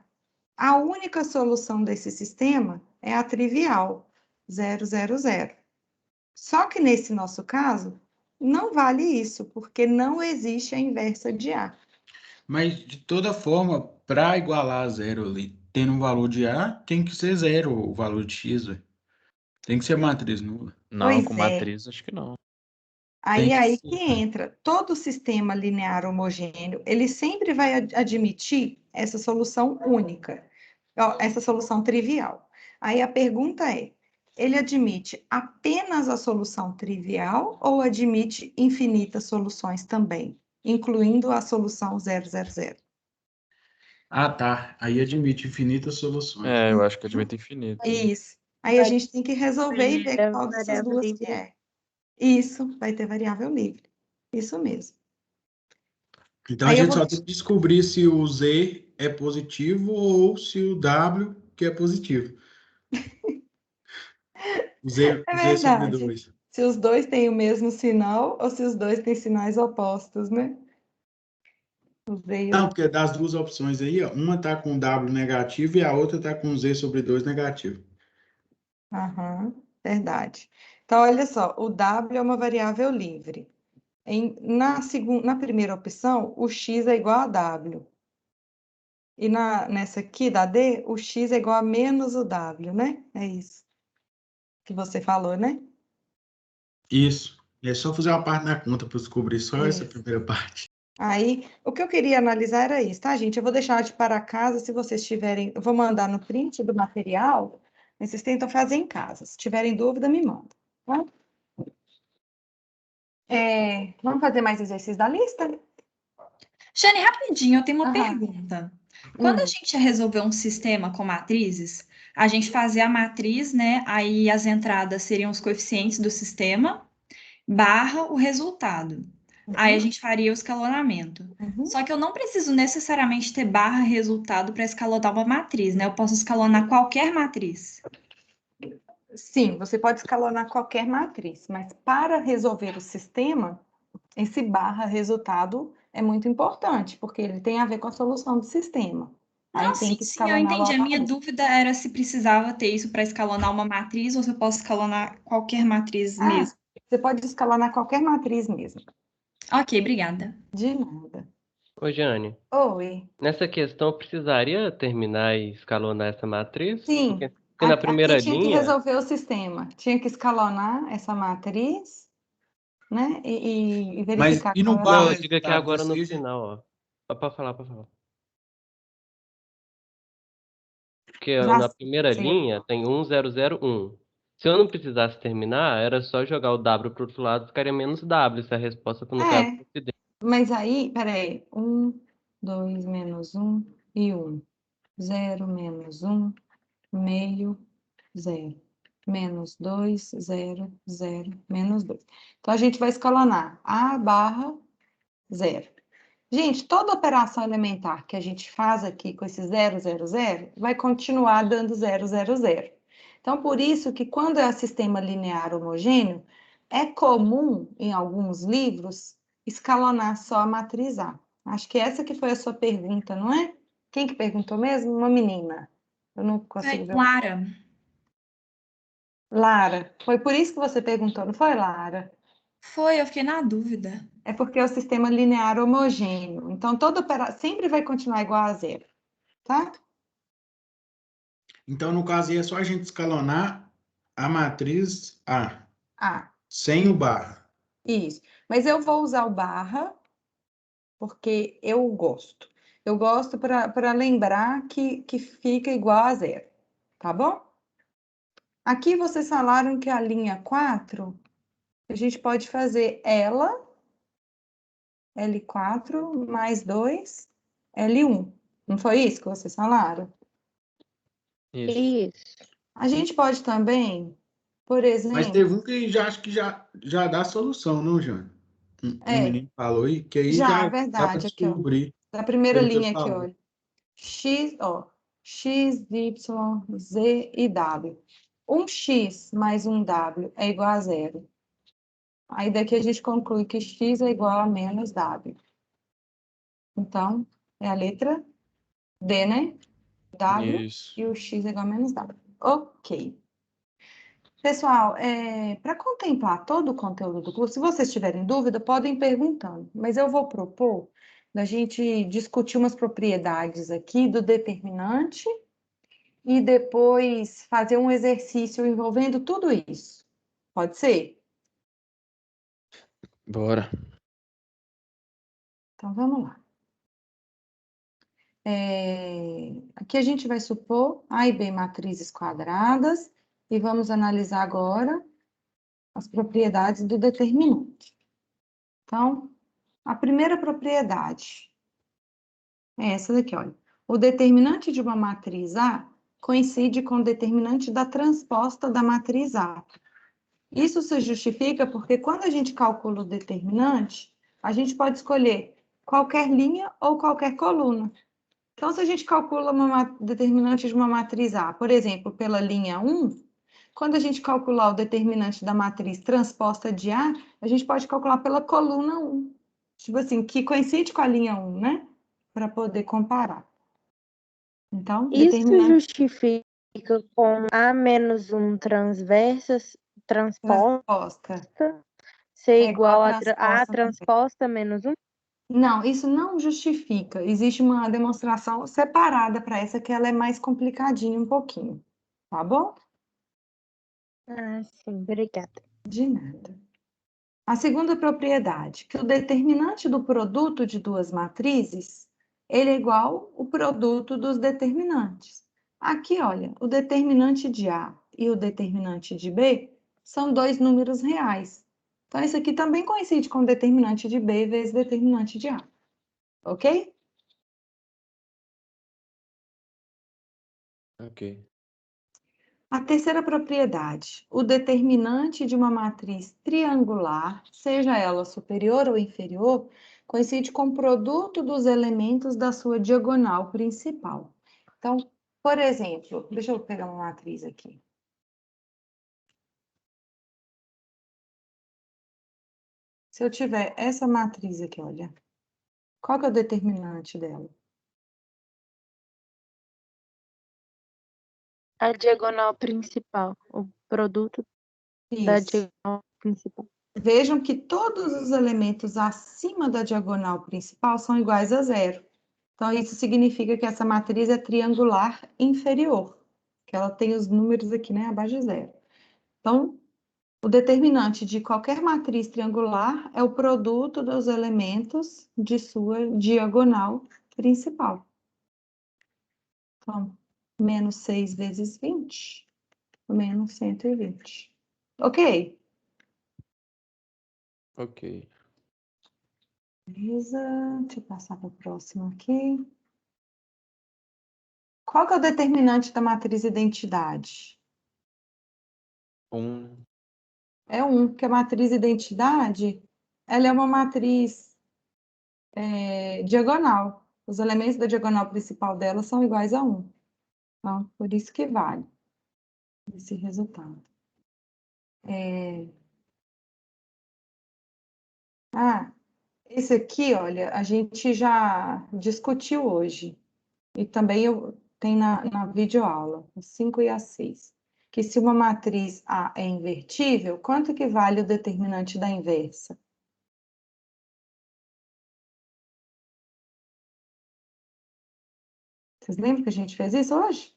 a única solução desse sistema é a trivial, 0, 0, 0. Só que nesse nosso caso, não vale isso, porque não existe a inversa de A. Mas, de toda forma, para igualar a zero ali, tendo um valor de A, tem que ser zero o valor de X, velho. Tem que ser matriz nula. Não, Pois com é. matriz acho que não. Aí, Tem que aí ser, que cara. entra, todo sistema linear homogêneo, ele sempre vai admitir essa solução única, ó, essa solução trivial. Aí a pergunta é, ele admite apenas a solução trivial ou admite infinitas soluções também, incluindo a solução 0, 0, 0? Ah, tá. Aí admite infinitas soluções. É, eu acho que admite infinito. Isso. Aí a gente tem que resolver e ver qual dessas Variável duas que livre. é. Isso, vai ter variável livre. Isso mesmo. Então a Aí eu gente vou só tem que descobrir se o Z é positivo ou se o W que é positivo. O Z, É Z sobre verdade. 2. Se os dois têm o mesmo sinal ou se os dois têm sinais opostos, né? O Z e o... Não, porque das duas opções aí, ó, uma tá com W negativo e a outra tá com Z sobre 2 negativo. Aham, verdade. Então, olha só, o W é uma variável livre. Na primeira opção, o X é igual a W. E nessa aqui, da D, o X é igual a menos o W, né? É isso que você falou, né? Isso. É só fazer uma parte na conta para descobrir só essa Isso. primeira parte. Aí, o que eu queria analisar era isso, tá, gente? Eu vou deixar de para casa, se vocês tiverem, eu vou mandar no print do material, mas vocês tentam fazer em casa. Se tiverem dúvida, me manda, tá? Vamos fazer mais exercícios da lista? Jane, rapidinho, eu tenho uma Aham. pergunta. Quando a Hum. gente ia resolver um sistema com matrizes, a gente fazia a matriz, né? Aí as entradas seriam os coeficientes do sistema, barra o resultado. Aí a gente faria o escalonamento. Só que eu não preciso necessariamente ter barra resultado para escalonar uma matriz, né? Eu posso escalonar qualquer matriz. Sim, você pode escalonar qualquer matriz, mas para resolver o sistema, esse barra resultado é muito importante, porque ele tem a ver com a solução do sistema. Aí Não, tem sim, que sim, eu escalonar o entendi. A minha algoritmo. dúvida era se precisava ter isso para escalonar uma matriz ou se eu posso escalonar qualquer matriz mesmo. Você pode escalonar qualquer matriz mesmo. Ok, obrigada. De nada. Ô, Jane, Oi. nessa questão eu precisaria terminar e escalonar essa matriz? Sim, Porque na aqui primeira tinha que linha, resolver o sistema. Tinha que escalonar essa matriz, né? E Mas verificar e qual no é a não, barra eu solução. digo aqui resultado agora no decision? final, ó. Pode falar, pode falar. Porque Já na primeira sei. linha tem 1001. Se eu não precisasse terminar, era só jogar o W pro outro lado, ficaria menos W, se a resposta, no caso, É, fosse D. mas aí, peraí. 1, 2 menos 1 e 1. 0 menos 1, meio, 0. Menos 2, 0, 0, menos 2. Então, a gente vai escalonar A barra 0. Gente, toda operação elementar que a gente faz aqui com esse 0, 0, 0, vai continuar dando 0, 0, 0. Então, por isso que quando é sistema linear homogêneo, é comum, em alguns livros, escalonar só a matriz A. Acho que essa que foi a sua pergunta, não é? Quem que perguntou mesmo? Uma menina. Eu não consigo ver. Lara. Lara, foi por isso que você perguntou, não foi, Lara? Foi, eu fiquei na dúvida. É porque é o sistema linear homogêneo. Então, toda operação sempre vai continuar igual a zero, tá? Então, no caso aí, é só a gente escalonar a matriz A, Ah, sem o barra. isso. Mas eu vou usar o barra, porque eu gosto. Eu gosto para lembrar que fica igual a zero, tá bom? Aqui vocês falaram que a linha 4, a gente pode fazer ela, L4, mais 2, L1. Não foi isso que vocês falaram? Isso. A gente pode também, por Mas exemplo... teve um que já acho que já dá solução, não, Jane? Um menino falou aí que aí Já, já é dá para verdade, aqui, ó. descobrir Da primeira pelo que ele linha aqui, falou. olha. X, ó. X, Y, Z e W. Um X mais um W é igual a zero. Aí daqui a gente conclui que x é igual a menos w. Então, é a letra D, né? W Isso. e o x é igual a menos w. Ok. Pessoal, para contemplar todo o conteúdo do curso, se vocês tiverem dúvida, podem ir perguntando. Mas eu vou propor da gente discutir umas propriedades aqui do determinante e depois fazer um exercício envolvendo tudo isso. Pode ser? Bora. Então, vamos lá. Aqui a gente vai supor A e B matrizes quadradas e vamos analisar agora as propriedades do determinante. Então, a primeira propriedade é essa daqui, olha. O determinante de uma matriz A coincide com o determinante da transposta da matriz A. Isso se justifica porque quando a gente calcula o determinante, a gente pode escolher qualquer linha ou qualquer coluna. Então, se a gente calcula determinante de uma matriz A, por exemplo, pela linha 1, quando a gente calcular o determinante da matriz transposta de A, a gente pode calcular pela coluna 1. Tipo assim, que coincide com a linha 1, né? Para poder comparar. Então, Isso determinante justifica com A menos 1 transposta transposta ser é igual igual a a transposta. transposta menos 1? Não, isso não justifica. Existe uma demonstração separada para essa, que ela é mais complicadinha um pouquinho. Tá bom? Ah, sim, obrigada. De nada. A segunda propriedade, que o determinante do produto de duas matrizes, ele é igual ao produto dos determinantes. Aqui, olha, o determinante de A e o determinante de B são dois números reais. Então, isso aqui também coincide com o determinante de B vezes determinante de A. Ok? Ok. A terceira propriedade, o determinante de uma matriz triangular, seja ela superior ou inferior, coincide com o produto dos elementos da sua diagonal principal. Então, por exemplo, deixa eu pegar uma matriz aqui. Se eu tiver essa matriz aqui, olha, qual que é o determinante dela? A diagonal principal, o produto da Isso. diagonal principal. Vejam que todos os elementos acima da diagonal principal são iguais a zero. Então, isso significa que essa matriz é triangular inferior, que ela tem os números aqui, né, abaixo de zero. Então, o determinante de qualquer matriz triangular é o produto dos elementos de sua diagonal principal. Então, menos 6 vezes 20, menos 120. Ok? Ok. Beleza, deixa eu passar para o próximo aqui. Qual que é o determinante da matriz identidade? 1. É 1, porque a matriz identidade, ela é uma matriz diagonal. Os elementos da diagonal principal dela são iguais a 1. Então, por isso que vale esse resultado. Esse aqui, olha, a gente já discutiu hoje. E também tem na videoaula, a 5 e a 6. Que se uma matriz A é invertível, quanto que vale o determinante da inversa? Vocês lembram que a gente fez isso hoje?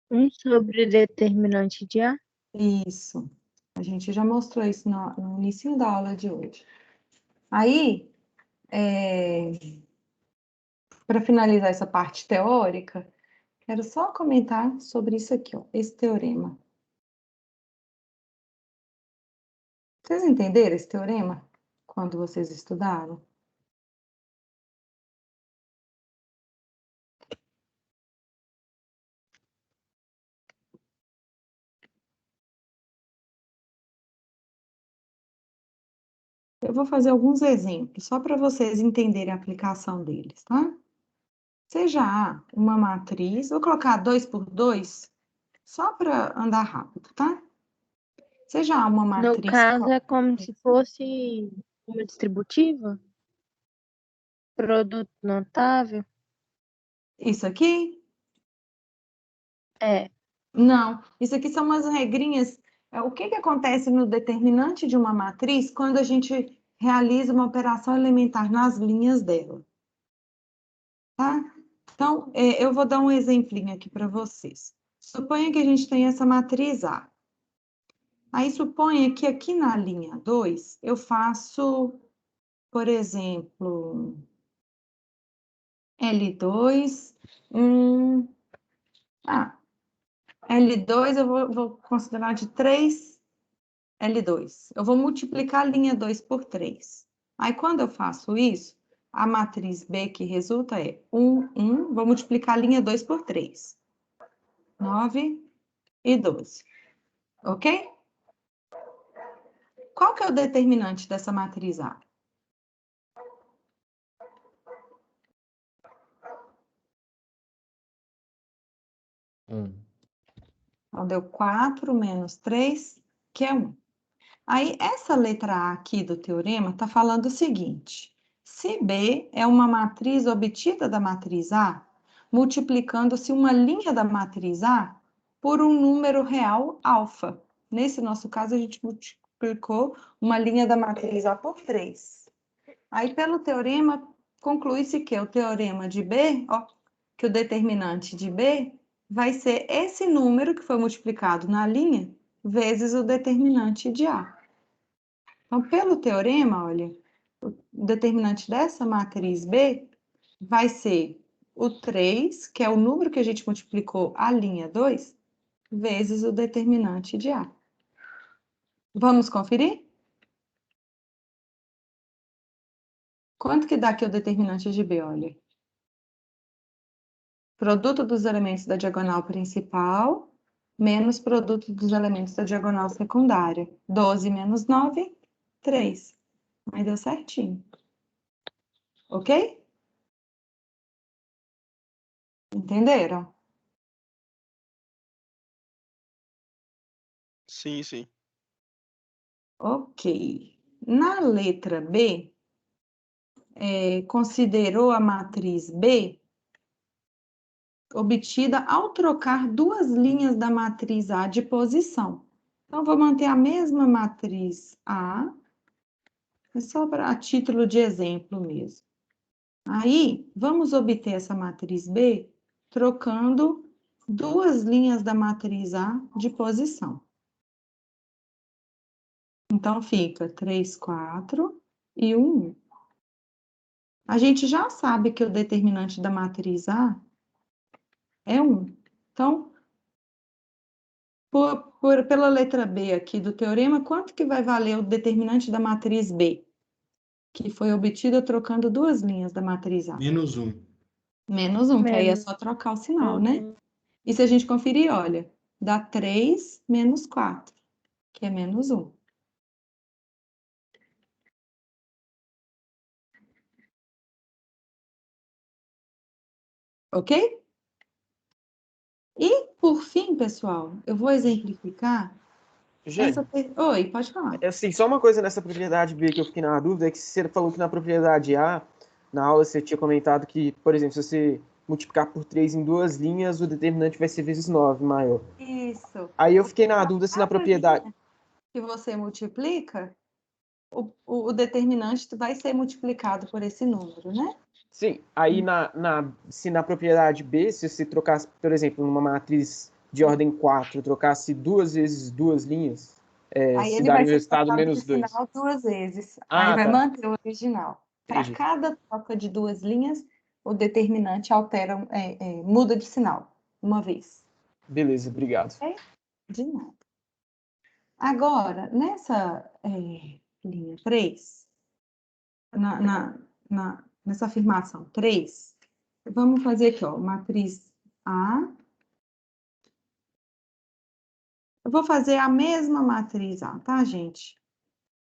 1 sobre determinante de A? Isso. A gente já mostrou isso no início da aula de hoje. Aí, para finalizar essa parte teórica, quero só comentar sobre isso aqui, ó, esse teorema. Vocês entenderam esse teorema quando vocês estudaram? Eu vou fazer alguns exemplos, só para vocês entenderem a aplicação deles, tá? Seja A uma matriz, vou colocar 2 por 2, só para andar rápido, tá? seja uma No matriz... caso, é como se fosse uma distributiva? Produto notável? Isso aqui? É. Não, isso aqui são umas regrinhas. O que que acontece no determinante de uma matriz quando a gente realiza uma operação elementar nas linhas dela? Tá? Então, eu vou dar um exemplinho aqui para vocês. Suponha que a gente tem essa matriz A. Aí, suponha que aqui na linha 2, eu faço, por exemplo, L2, L2 eu vou considerar de 3 L2. Eu vou multiplicar a linha 2 por 3. Aí, quando eu faço isso, a matriz B que resulta é 1, 1, vou multiplicar a linha 2 por 3. 9 e 12. Ok? Qual que é o determinante dessa matriz A? Então, deu 4 menos 3, que é 1. Aí, essa letra A aqui do teorema está falando o seguinte: se B é uma matriz obtida da matriz A, multiplicando-se uma linha da matriz A por um número real alfa. Nesse nosso caso, a gente multiplicou uma linha da matriz A por 3. Aí, pelo teorema, conclui-se que o teorema de B, que o determinante de B vai ser esse número que foi multiplicado na linha vezes o determinante de A. Então, pelo teorema, olha, o determinante dessa matriz B vai ser o 3, que é o número que a gente multiplicou a linha 2, vezes o determinante de A. Vamos conferir? Quanto que dá aqui o determinante de B, olha? Produto dos elementos da diagonal principal, menos produto dos elementos da diagonal secundária. 12 menos 9, 3. Mas deu certinho. Ok? Entenderam? Sim, sim. Ok. Na letra B, considerou a matriz B obtida ao trocar duas linhas da matriz A de posição. Então, vou manter a mesma matriz A, é só a título de exemplo mesmo. Aí, vamos obter essa matriz B trocando duas linhas da matriz A de posição. Então, fica 3, 4 e 1, 1. A gente já sabe que o determinante da matriz A é 1. Então, pela letra B aqui do teorema, quanto que vai valer o determinante da matriz B? Que foi obtida trocando duas linhas da matriz A. Menos 1. Menos 1, que aí é só trocar o sinal, né? E se a gente conferir, olha, dá 3 menos 4, que é menos 1. Ok? E, por fim, pessoal, eu vou exemplificar Gente, Oi, pode falar. assim, só uma coisa nessa propriedade B que eu fiquei na dúvida, é que você falou que na propriedade A, na aula você tinha comentado que, por exemplo, se você multiplicar por 3 em duas linhas, o determinante vai ser vezes 9 maior. Isso. Aí eu fiquei na dúvida se na propriedade... Que você multiplica, o determinante vai ser multiplicado por esse número, né? Sim, aí se na propriedade B, se você trocasse, por exemplo, numa matriz de ordem 4, trocasse duas vezes duas linhas, aí se ele daria vai o ser resultado trocado menos de 2. sinal duas vezes. Ah, Aí vai tá. manter o original. Para Entendi. cada troca de duas linhas, o determinante muda de sinal uma vez. Beleza, obrigado. De nada. Agora, nessa linha 3, nessa afirmação 3, vamos fazer aqui, ó, matriz A. Eu vou fazer a mesma matriz A, tá, gente?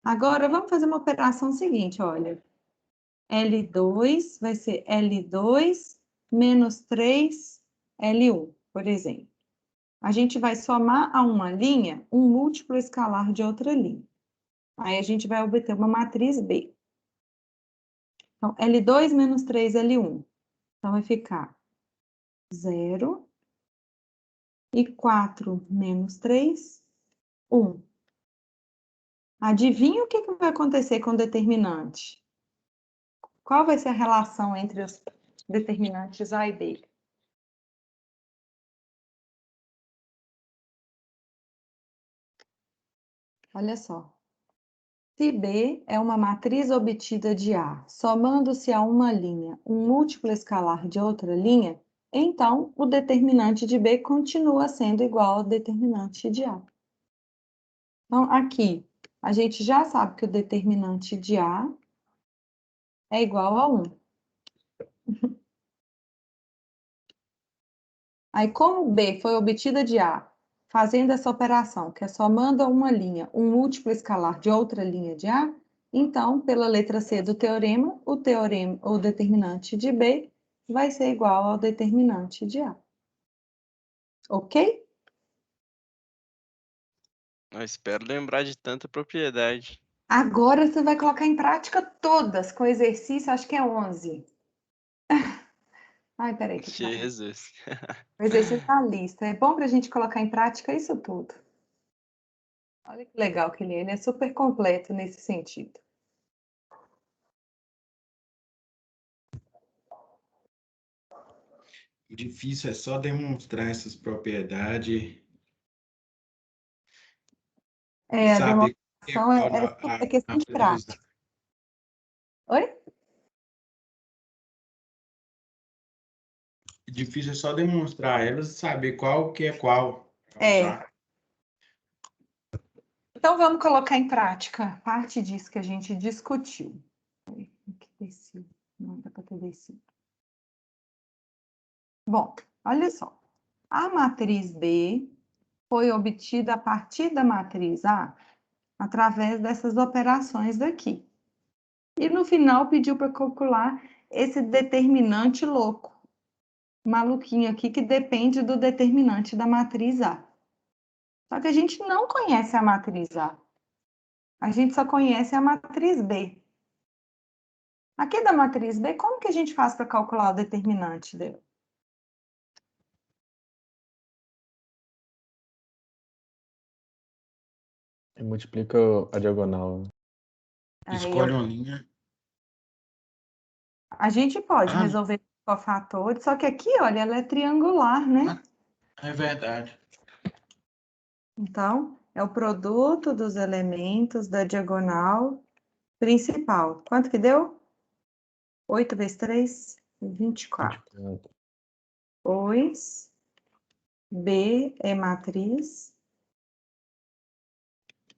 Agora, vamos fazer uma operação seguinte, olha. L2 vai ser L2 menos 3 L1, por exemplo. a gente vai somar a uma linha um múltiplo escalar de outra linha. Aí a gente vai obter uma matriz B. Então, L2 menos 3L1. Então, vai ficar 0 e 4 menos 3, 1. Adivinha o que vai acontecer com o determinante? Qual vai ser a relação entre os determinantes A e B? Olha só. Se B é uma matriz obtida de A, somando-se a uma linha um múltiplo escalar de outra linha, então o determinante de B continua sendo igual ao determinante de A. Então, aqui, a gente já sabe que o determinante de A é igual a 1. Aí, como B foi obtida de A, fazendo essa operação, que é somando a uma linha um múltiplo escalar de outra linha de A, então, pela letra C do teorema, o determinante de B vai ser igual ao determinante de A. Ok? Eu espero lembrar de tanta propriedade. Agora você vai colocar em prática todas, com exercício, acho que é 11. Ai, peraí. Jesus. O exercício da lista. É bom para a gente colocar em prática isso tudo. Olha que legal que ele é super completo nesse sentido. O difícil é só demonstrar essas propriedades. A Saber demonstração é questão de prática. Oi? O difícil é só demonstrar elas e saber qual que é qual. É. Então, vamos colocar em prática parte disso que a gente discutiu. Que descido. Não dá para ter descido. Bom, olha só. A matriz B foi obtida a partir da matriz A através dessas operações daqui. E no final pediu para calcular esse determinante louco, maluquinho aqui, que depende do determinante da matriz A. Só que a gente não conhece a matriz A. A gente só conhece a matriz B. Aqui da matriz B, como que a gente faz para calcular o determinante dela? Multiplica a diagonal. Escolhe uma linha. A gente pode resolver com fatores, só que aqui, olha, ela é triangular, né? É verdade. Então, é o produto dos elementos da diagonal principal. Quanto que deu? 8 vezes 3, 24. Pois B é matriz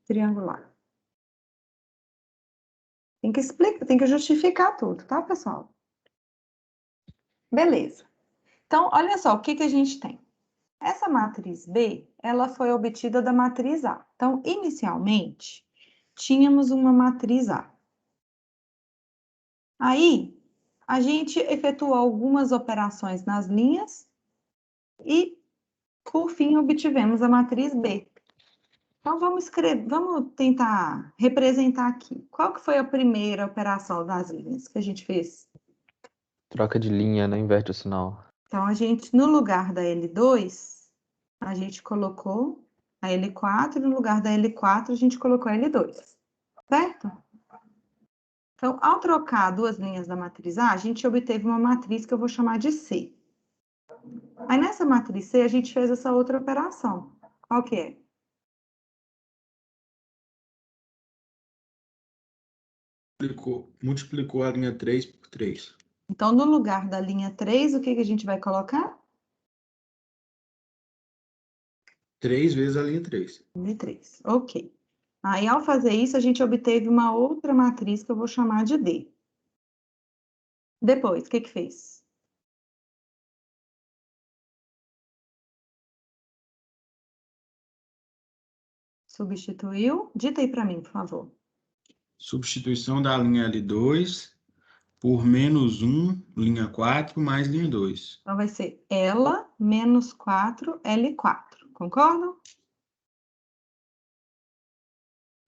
triangular. Tem que explicar, tem que justificar tudo, tá, pessoal? Beleza. Então, olha só, o que que a gente tem? Essa matriz B, ela foi obtida da matriz A. Então, inicialmente, tínhamos uma matriz A. Aí, a gente efetuou algumas operações nas linhas e, por fim, obtivemos a matriz B. Então, vamos tentar representar aqui. Qual que foi a primeira operação das linhas que a gente fez? Troca de linha, né? Inverte o sinal. Então, a gente, no lugar da L2, a gente colocou a L4, e no lugar da L4, a gente colocou a L2. Certo? Então, ao trocar duas linhas da matriz A, a gente obteve uma matriz que eu vou chamar de C. Aí, nessa matriz C, a gente fez essa outra operação. Qual que é? Multiplicou a linha 3 por 3. Então, no lugar da linha 3, o que que a gente vai colocar? 3 vezes a linha 3. Linha 3, ok. Aí, ao fazer isso, a gente obteve uma outra matriz que eu vou chamar de D. Depois, o que que fez? Substituiu. Dita aí para mim, por favor. Substituição da linha L2 por menos 1, linha 4, mais linha 2. Então, vai ser ela menos 4, L4. Concordam?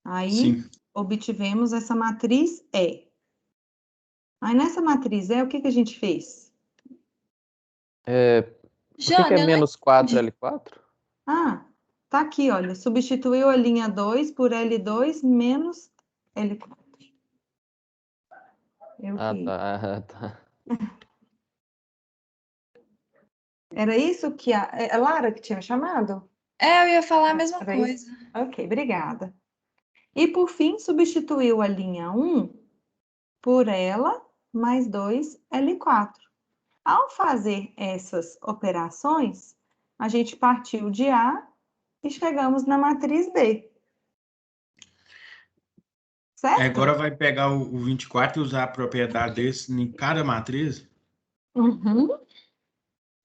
Aí, Sim. obtivemos essa matriz E. Aí, nessa matriz E, o que a gente fez? Por que é Jane, eu não menos 4L4? Ah, tá aqui, olha. Substituiu a linha 2 por L2 menos L4. Ah, tá. Era isso que a Lara que tinha chamado? eu ia falar a mesma Era coisa. isso? Ok, obrigada. E, por fim, substituiu a linha 1 por ela mais 2 L4. Ao fazer essas operações, a gente partiu de A e chegamos na matriz B. Certo? Agora vai pegar o 24 e usar a propriedade desse em cada matriz? Uhum.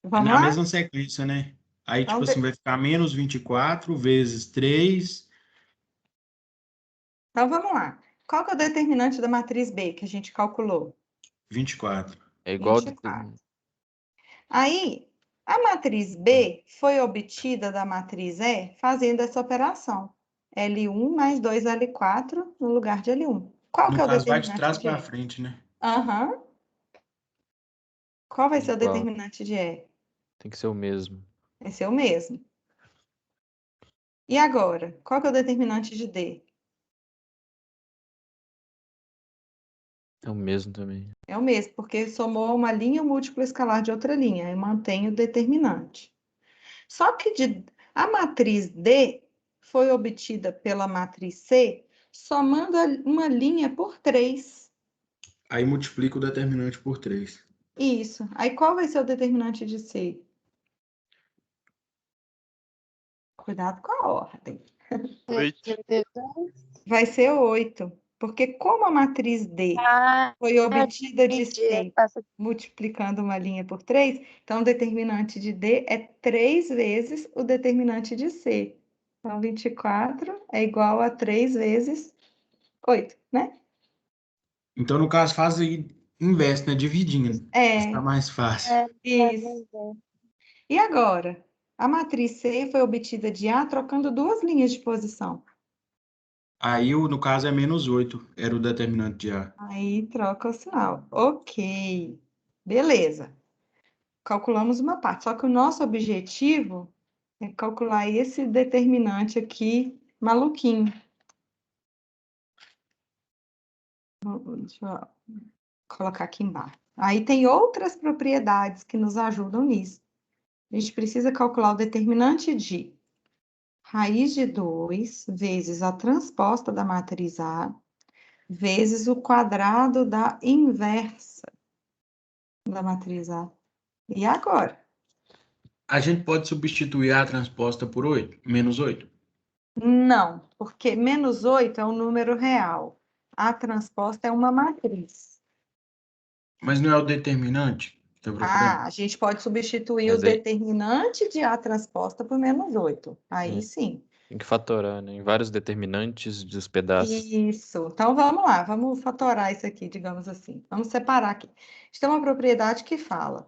Vamos Na lá? mesma sequência, né? Aí, Então, tipo assim, vai ficar menos 24 vezes 3. Então, vamos lá. Qual que é o determinante da matriz B que a gente calculou? 24. É igual. 24. Aí, a matriz B foi obtida da matriz E fazendo essa operação. L1 mais 2L4 no lugar de L1. Qual que No é o caso, vai de determinante trás de para E? frente, né? Aham. Qual vai ser o Igual. determinante de E? Tem que ser o mesmo. Esse é o mesmo. E agora, qual que é o determinante de D? É o mesmo também. É o mesmo, porque somou uma linha e um múltiplo escalar de outra linha, e mantém o determinante. Só que a matriz D foi obtida pela matriz C somando uma linha por 3. Aí multiplica o determinante por 3. Isso. Aí qual vai ser o determinante de C? Cuidado com a ordem. 8. Vai ser 8. Porque como a matriz D foi obtida de C multiplicando uma linha por 3, então o determinante de D é 3 vezes o determinante de C. Então, 24 é igual a 3 vezes 8, né? Então, no caso, faz aí inverso, né? Dividindo. Fica mais fácil. Isso. E agora? A matriz C foi obtida de A trocando duas linhas de posição. Aí, no caso, é menos 8. Era o determinante de A. Aí troca o sinal. Ok. Beleza. Calculamos uma parte. Só que o nosso objetivo é calcular esse determinante aqui, maluquinho. Deixa eu colocar aqui embaixo. Aí tem outras propriedades que nos ajudam nisso. A gente precisa calcular o determinante de raiz de 2 vezes a transposta da matriz A vezes o quadrado da inversa da matriz A. E agora? A gente pode substituir a transposta por 8, menos 8. Não, porque menos 8 é um número real. A transposta é uma matriz. Mas não é o determinante que está procurando? A gente pode substituir Mas o aí- determinante de A transposta por menos 8. Aí sim. Tem que fatorar, né? Em vários determinantes dos pedaços. Isso. Então, vamos lá. Vamos fatorar isso aqui, digamos assim. Vamos separar aqui. Isso é uma propriedade que fala: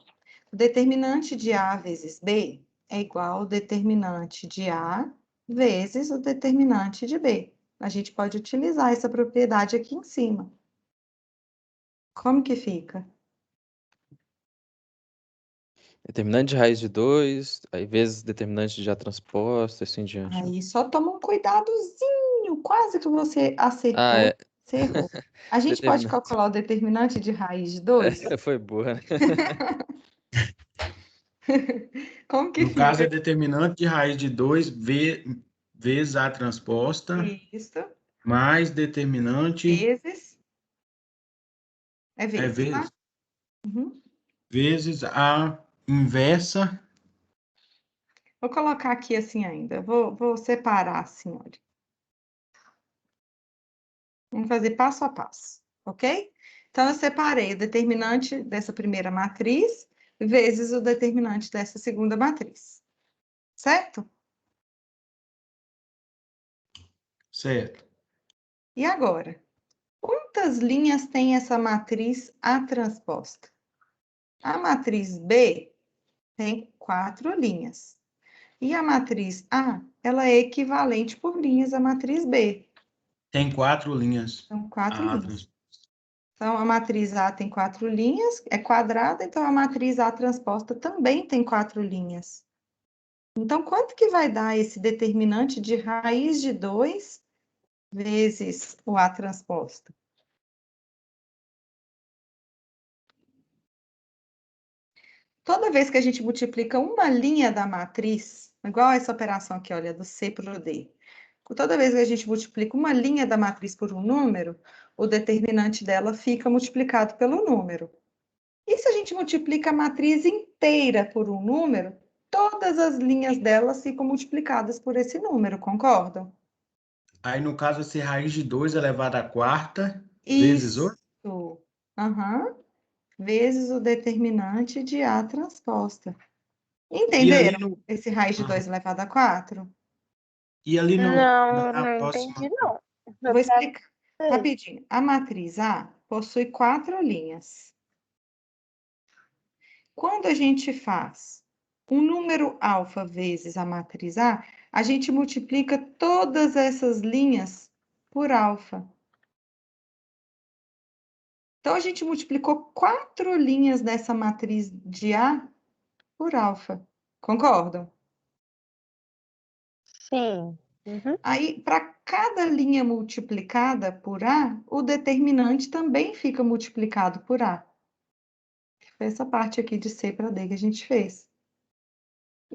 o determinante de A vezes B é igual ao determinante de A vezes o determinante de B. A gente pode utilizar essa propriedade aqui em cima. Como que fica? Determinante de raiz de 2, aí vezes determinante de A transposta, assim em diante. Aí só toma um cuidadozinho, quase que você acertou. Ah, é. Você errou. A gente pode Determinante. calcular o determinante de raiz de 2? Foi boa, né? Como que No caso, é fica? determinante de raiz de 2 vezes a transposta Isso. mais determinante Vezes. É vezes, tá? vezes, Uhum. vezes a inversa. Vou colocar aqui assim ainda. Vou separar assim, olha. Vamos fazer passo a passo, ok? Então, eu separei o determinante dessa primeira matriz vezes o determinante dessa segunda matriz. Certo? Certo. E agora? Quantas linhas tem essa matriz A transposta? A matriz B tem 4 linhas. E a matriz A, ela é equivalente por linhas à matriz B. Tem 4 linhas. São 4 Ah, linhas. Então, a matriz A tem 4 linhas, é quadrada, então a matriz A transposta também tem 4 linhas. Então, quanto que vai dar esse determinante de raiz de 2 vezes o A transposta? Toda vez que a gente multiplica uma linha da matriz, igual essa operação aqui, olha, do C para o D. Toda vez que a gente multiplica uma linha da matriz por um número, o determinante dela fica multiplicado pelo número. E se a gente multiplica a matriz inteira por um número, todas as linhas dela ficam multiplicadas por esse número, concordam? Aí, no caso, vai ser raiz de 2 elevado à quarta vezes 8? Isso. Aham. Vezes o determinante de A transposta. Entenderam esse raiz de 2 elevado a 4? E ali Não, na não próxima. entendi, não. Vou explicar rapidinho. A matriz A possui 4 linhas. Quando a gente faz um número alfa vezes a matriz A, a gente multiplica todas essas linhas por alfa. Então, a gente multiplicou 4 linhas dessa matriz de A por alfa. Concordam? Sim. Uhum. Aí, para cada linha multiplicada por A, o determinante também fica multiplicado por A. Foi essa parte aqui de C para D que a gente fez.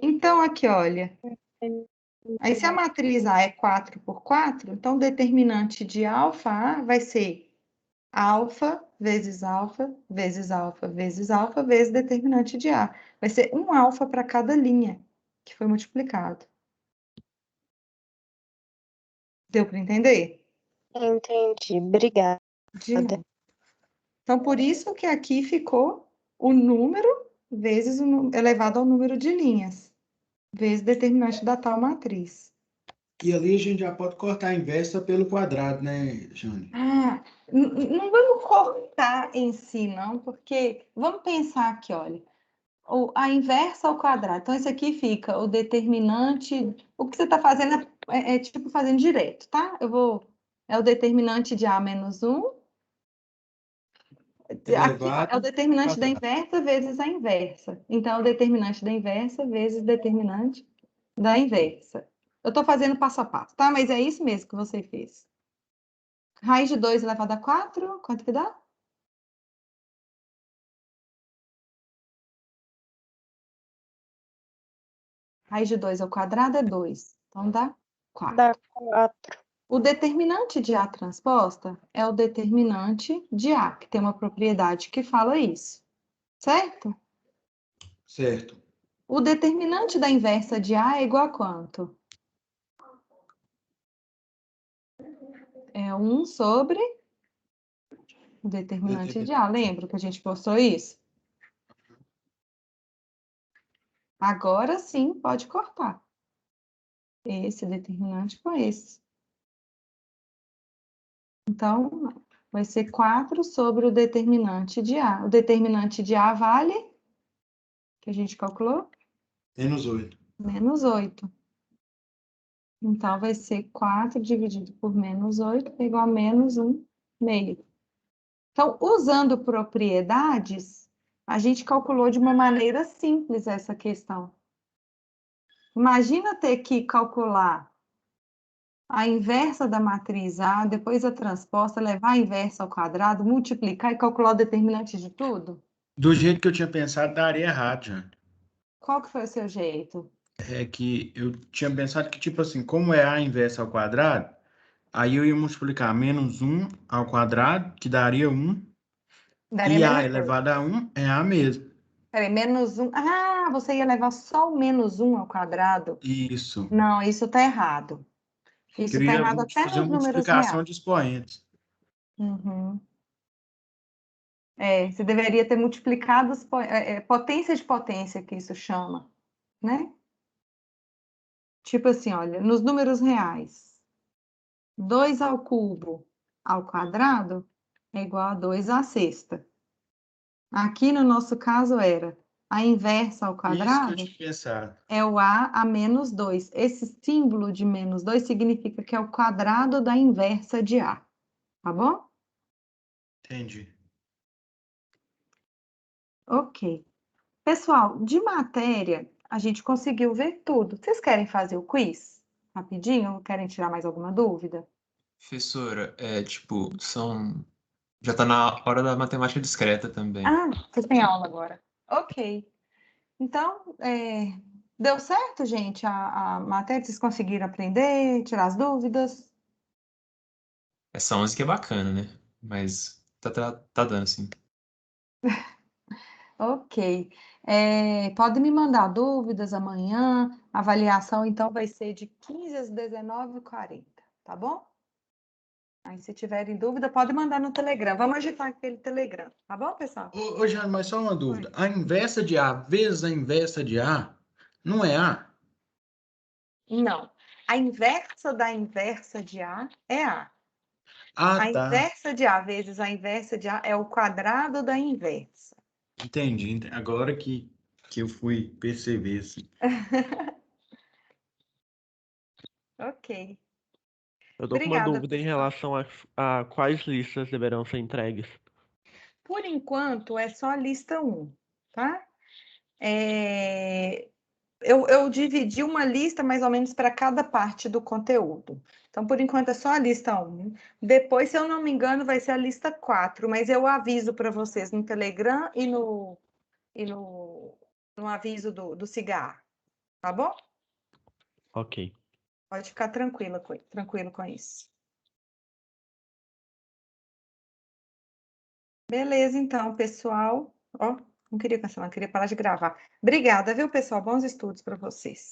Então, aqui, olha. Aí, se a matriz A é 4 por 4, então o determinante de alfa A vai ser alfa vezes alfa, vezes alfa, vezes alfa, vezes determinante de A. Vai ser um alfa para cada linha que foi multiplicado. Deu para entender? Entendi. Obrigada. De nada. Então, por isso que aqui ficou o número vezes elevado ao número de linhas, vezes determinante da tal matriz. E ali a gente já pode cortar a inversa pelo quadrado, né, Jane? Ah, não vamos cortar em si, não, porque vamos pensar aqui, olha, a inversa ao quadrado. Então, esse aqui fica o determinante. O que você está fazendo é tipo fazendo direto, tá? É o determinante de A menos 1. Aqui é o determinante da inversa vezes a inversa. Então, é o determinante da inversa vezes determinante da inversa. Eu estou fazendo passo a passo, tá? Mas é isso mesmo que você fez. Raiz de 2 elevado a 4, quanto que dá? Raiz de 2 ao quadrado é 2. Então, dá 4. Dá 4. O determinante de A transposta é o determinante de A, que tem uma propriedade que fala isso. Certo? Certo. O determinante da inversa de A é igual a quanto? É 1 sobre o determinante de A. Lembra que a gente postou isso? Agora sim, pode cortar. Esse determinante com esse. Então, vai ser 4 sobre o determinante de A. O determinante de A vale, que a gente calculou? Menos 8. Menos 8. Então, vai ser 4 dividido por menos 8 é igual a menos 1 meio. Então, usando propriedades, a gente calculou de uma maneira simples essa questão. Imagina ter que calcular a inversa da matriz A, depois a transposta, levar a inversa ao quadrado, multiplicar e calcular o determinante de tudo? Do jeito que eu tinha pensado, daria errado, Jane. Qual que foi o seu jeito? É que eu tinha pensado que, tipo assim, como é A inversa ao quadrado, aí eu ia multiplicar menos 1 ao quadrado, que daria 1, Daria e A menos elevado a 1 é A mesmo. Peraí, menos 1. Ah, você ia levar só o menos 1 ao quadrado? Isso. Não, isso está errado. Isso está Queria errado até fazer nos uma números multiplicação reais. de expoentes. Uhum. Você deveria ter multiplicado potência de potência, que isso chama, né? Tipo assim, olha, nos números reais, 2 ao cubo ao quadrado é igual a 2 à sexta. Aqui no nosso caso era A inversa ao Isso que eu quadrado tinha pensado. é o a menos 2. Esse símbolo de menos 2 significa que é o quadrado da inversa de a. Tá bom? Entendi. Ok. Pessoal, de matéria, a gente conseguiu ver tudo. Vocês querem fazer o quiz? Rapidinho? Ou querem tirar mais alguma dúvida? Professora, tipo, já tá na hora da matemática discreta também. Ah, vocês têm aula agora. Ok. Então, deu certo, gente? A matéria, vocês conseguiram aprender, tirar as dúvidas? Essa 11 que é bacana, né? Mas tá dando, sim. Ok. Pode me mandar dúvidas amanhã. A avaliação, então, vai ser de 15 às 19h40, tá bom? Aí, se tiverem dúvida, pode mandar no Telegram. Vamos agitar aquele Telegram, tá bom, pessoal? Ô, Jane, mas só uma dúvida. A inversa de A vezes a inversa de A não é A? Não. A inversa da inversa de A é A. Ah, A tá. inversa de A vezes a inversa de A é o quadrado da inversa. Entendi. Agora que eu fui perceber, assim. Ok. Eu tô com uma Obrigada, dúvida em pessoal. relação a quais listas deverão ser entregues. Por enquanto, é só a lista 1, tá? Eu dividi uma lista mais ou menos para cada parte do conteúdo. Então, por enquanto, é só a lista 1. Depois, se eu não me engano, vai ser a lista 4, mas eu aviso para vocês no Telegram e no aviso do Cigar, tá bom? Ok. Pode ficar tranquilo com isso. Beleza, então, pessoal. Ó, não queria cancelar, queria parar de gravar. Obrigada, viu, pessoal? Bons estudos para vocês.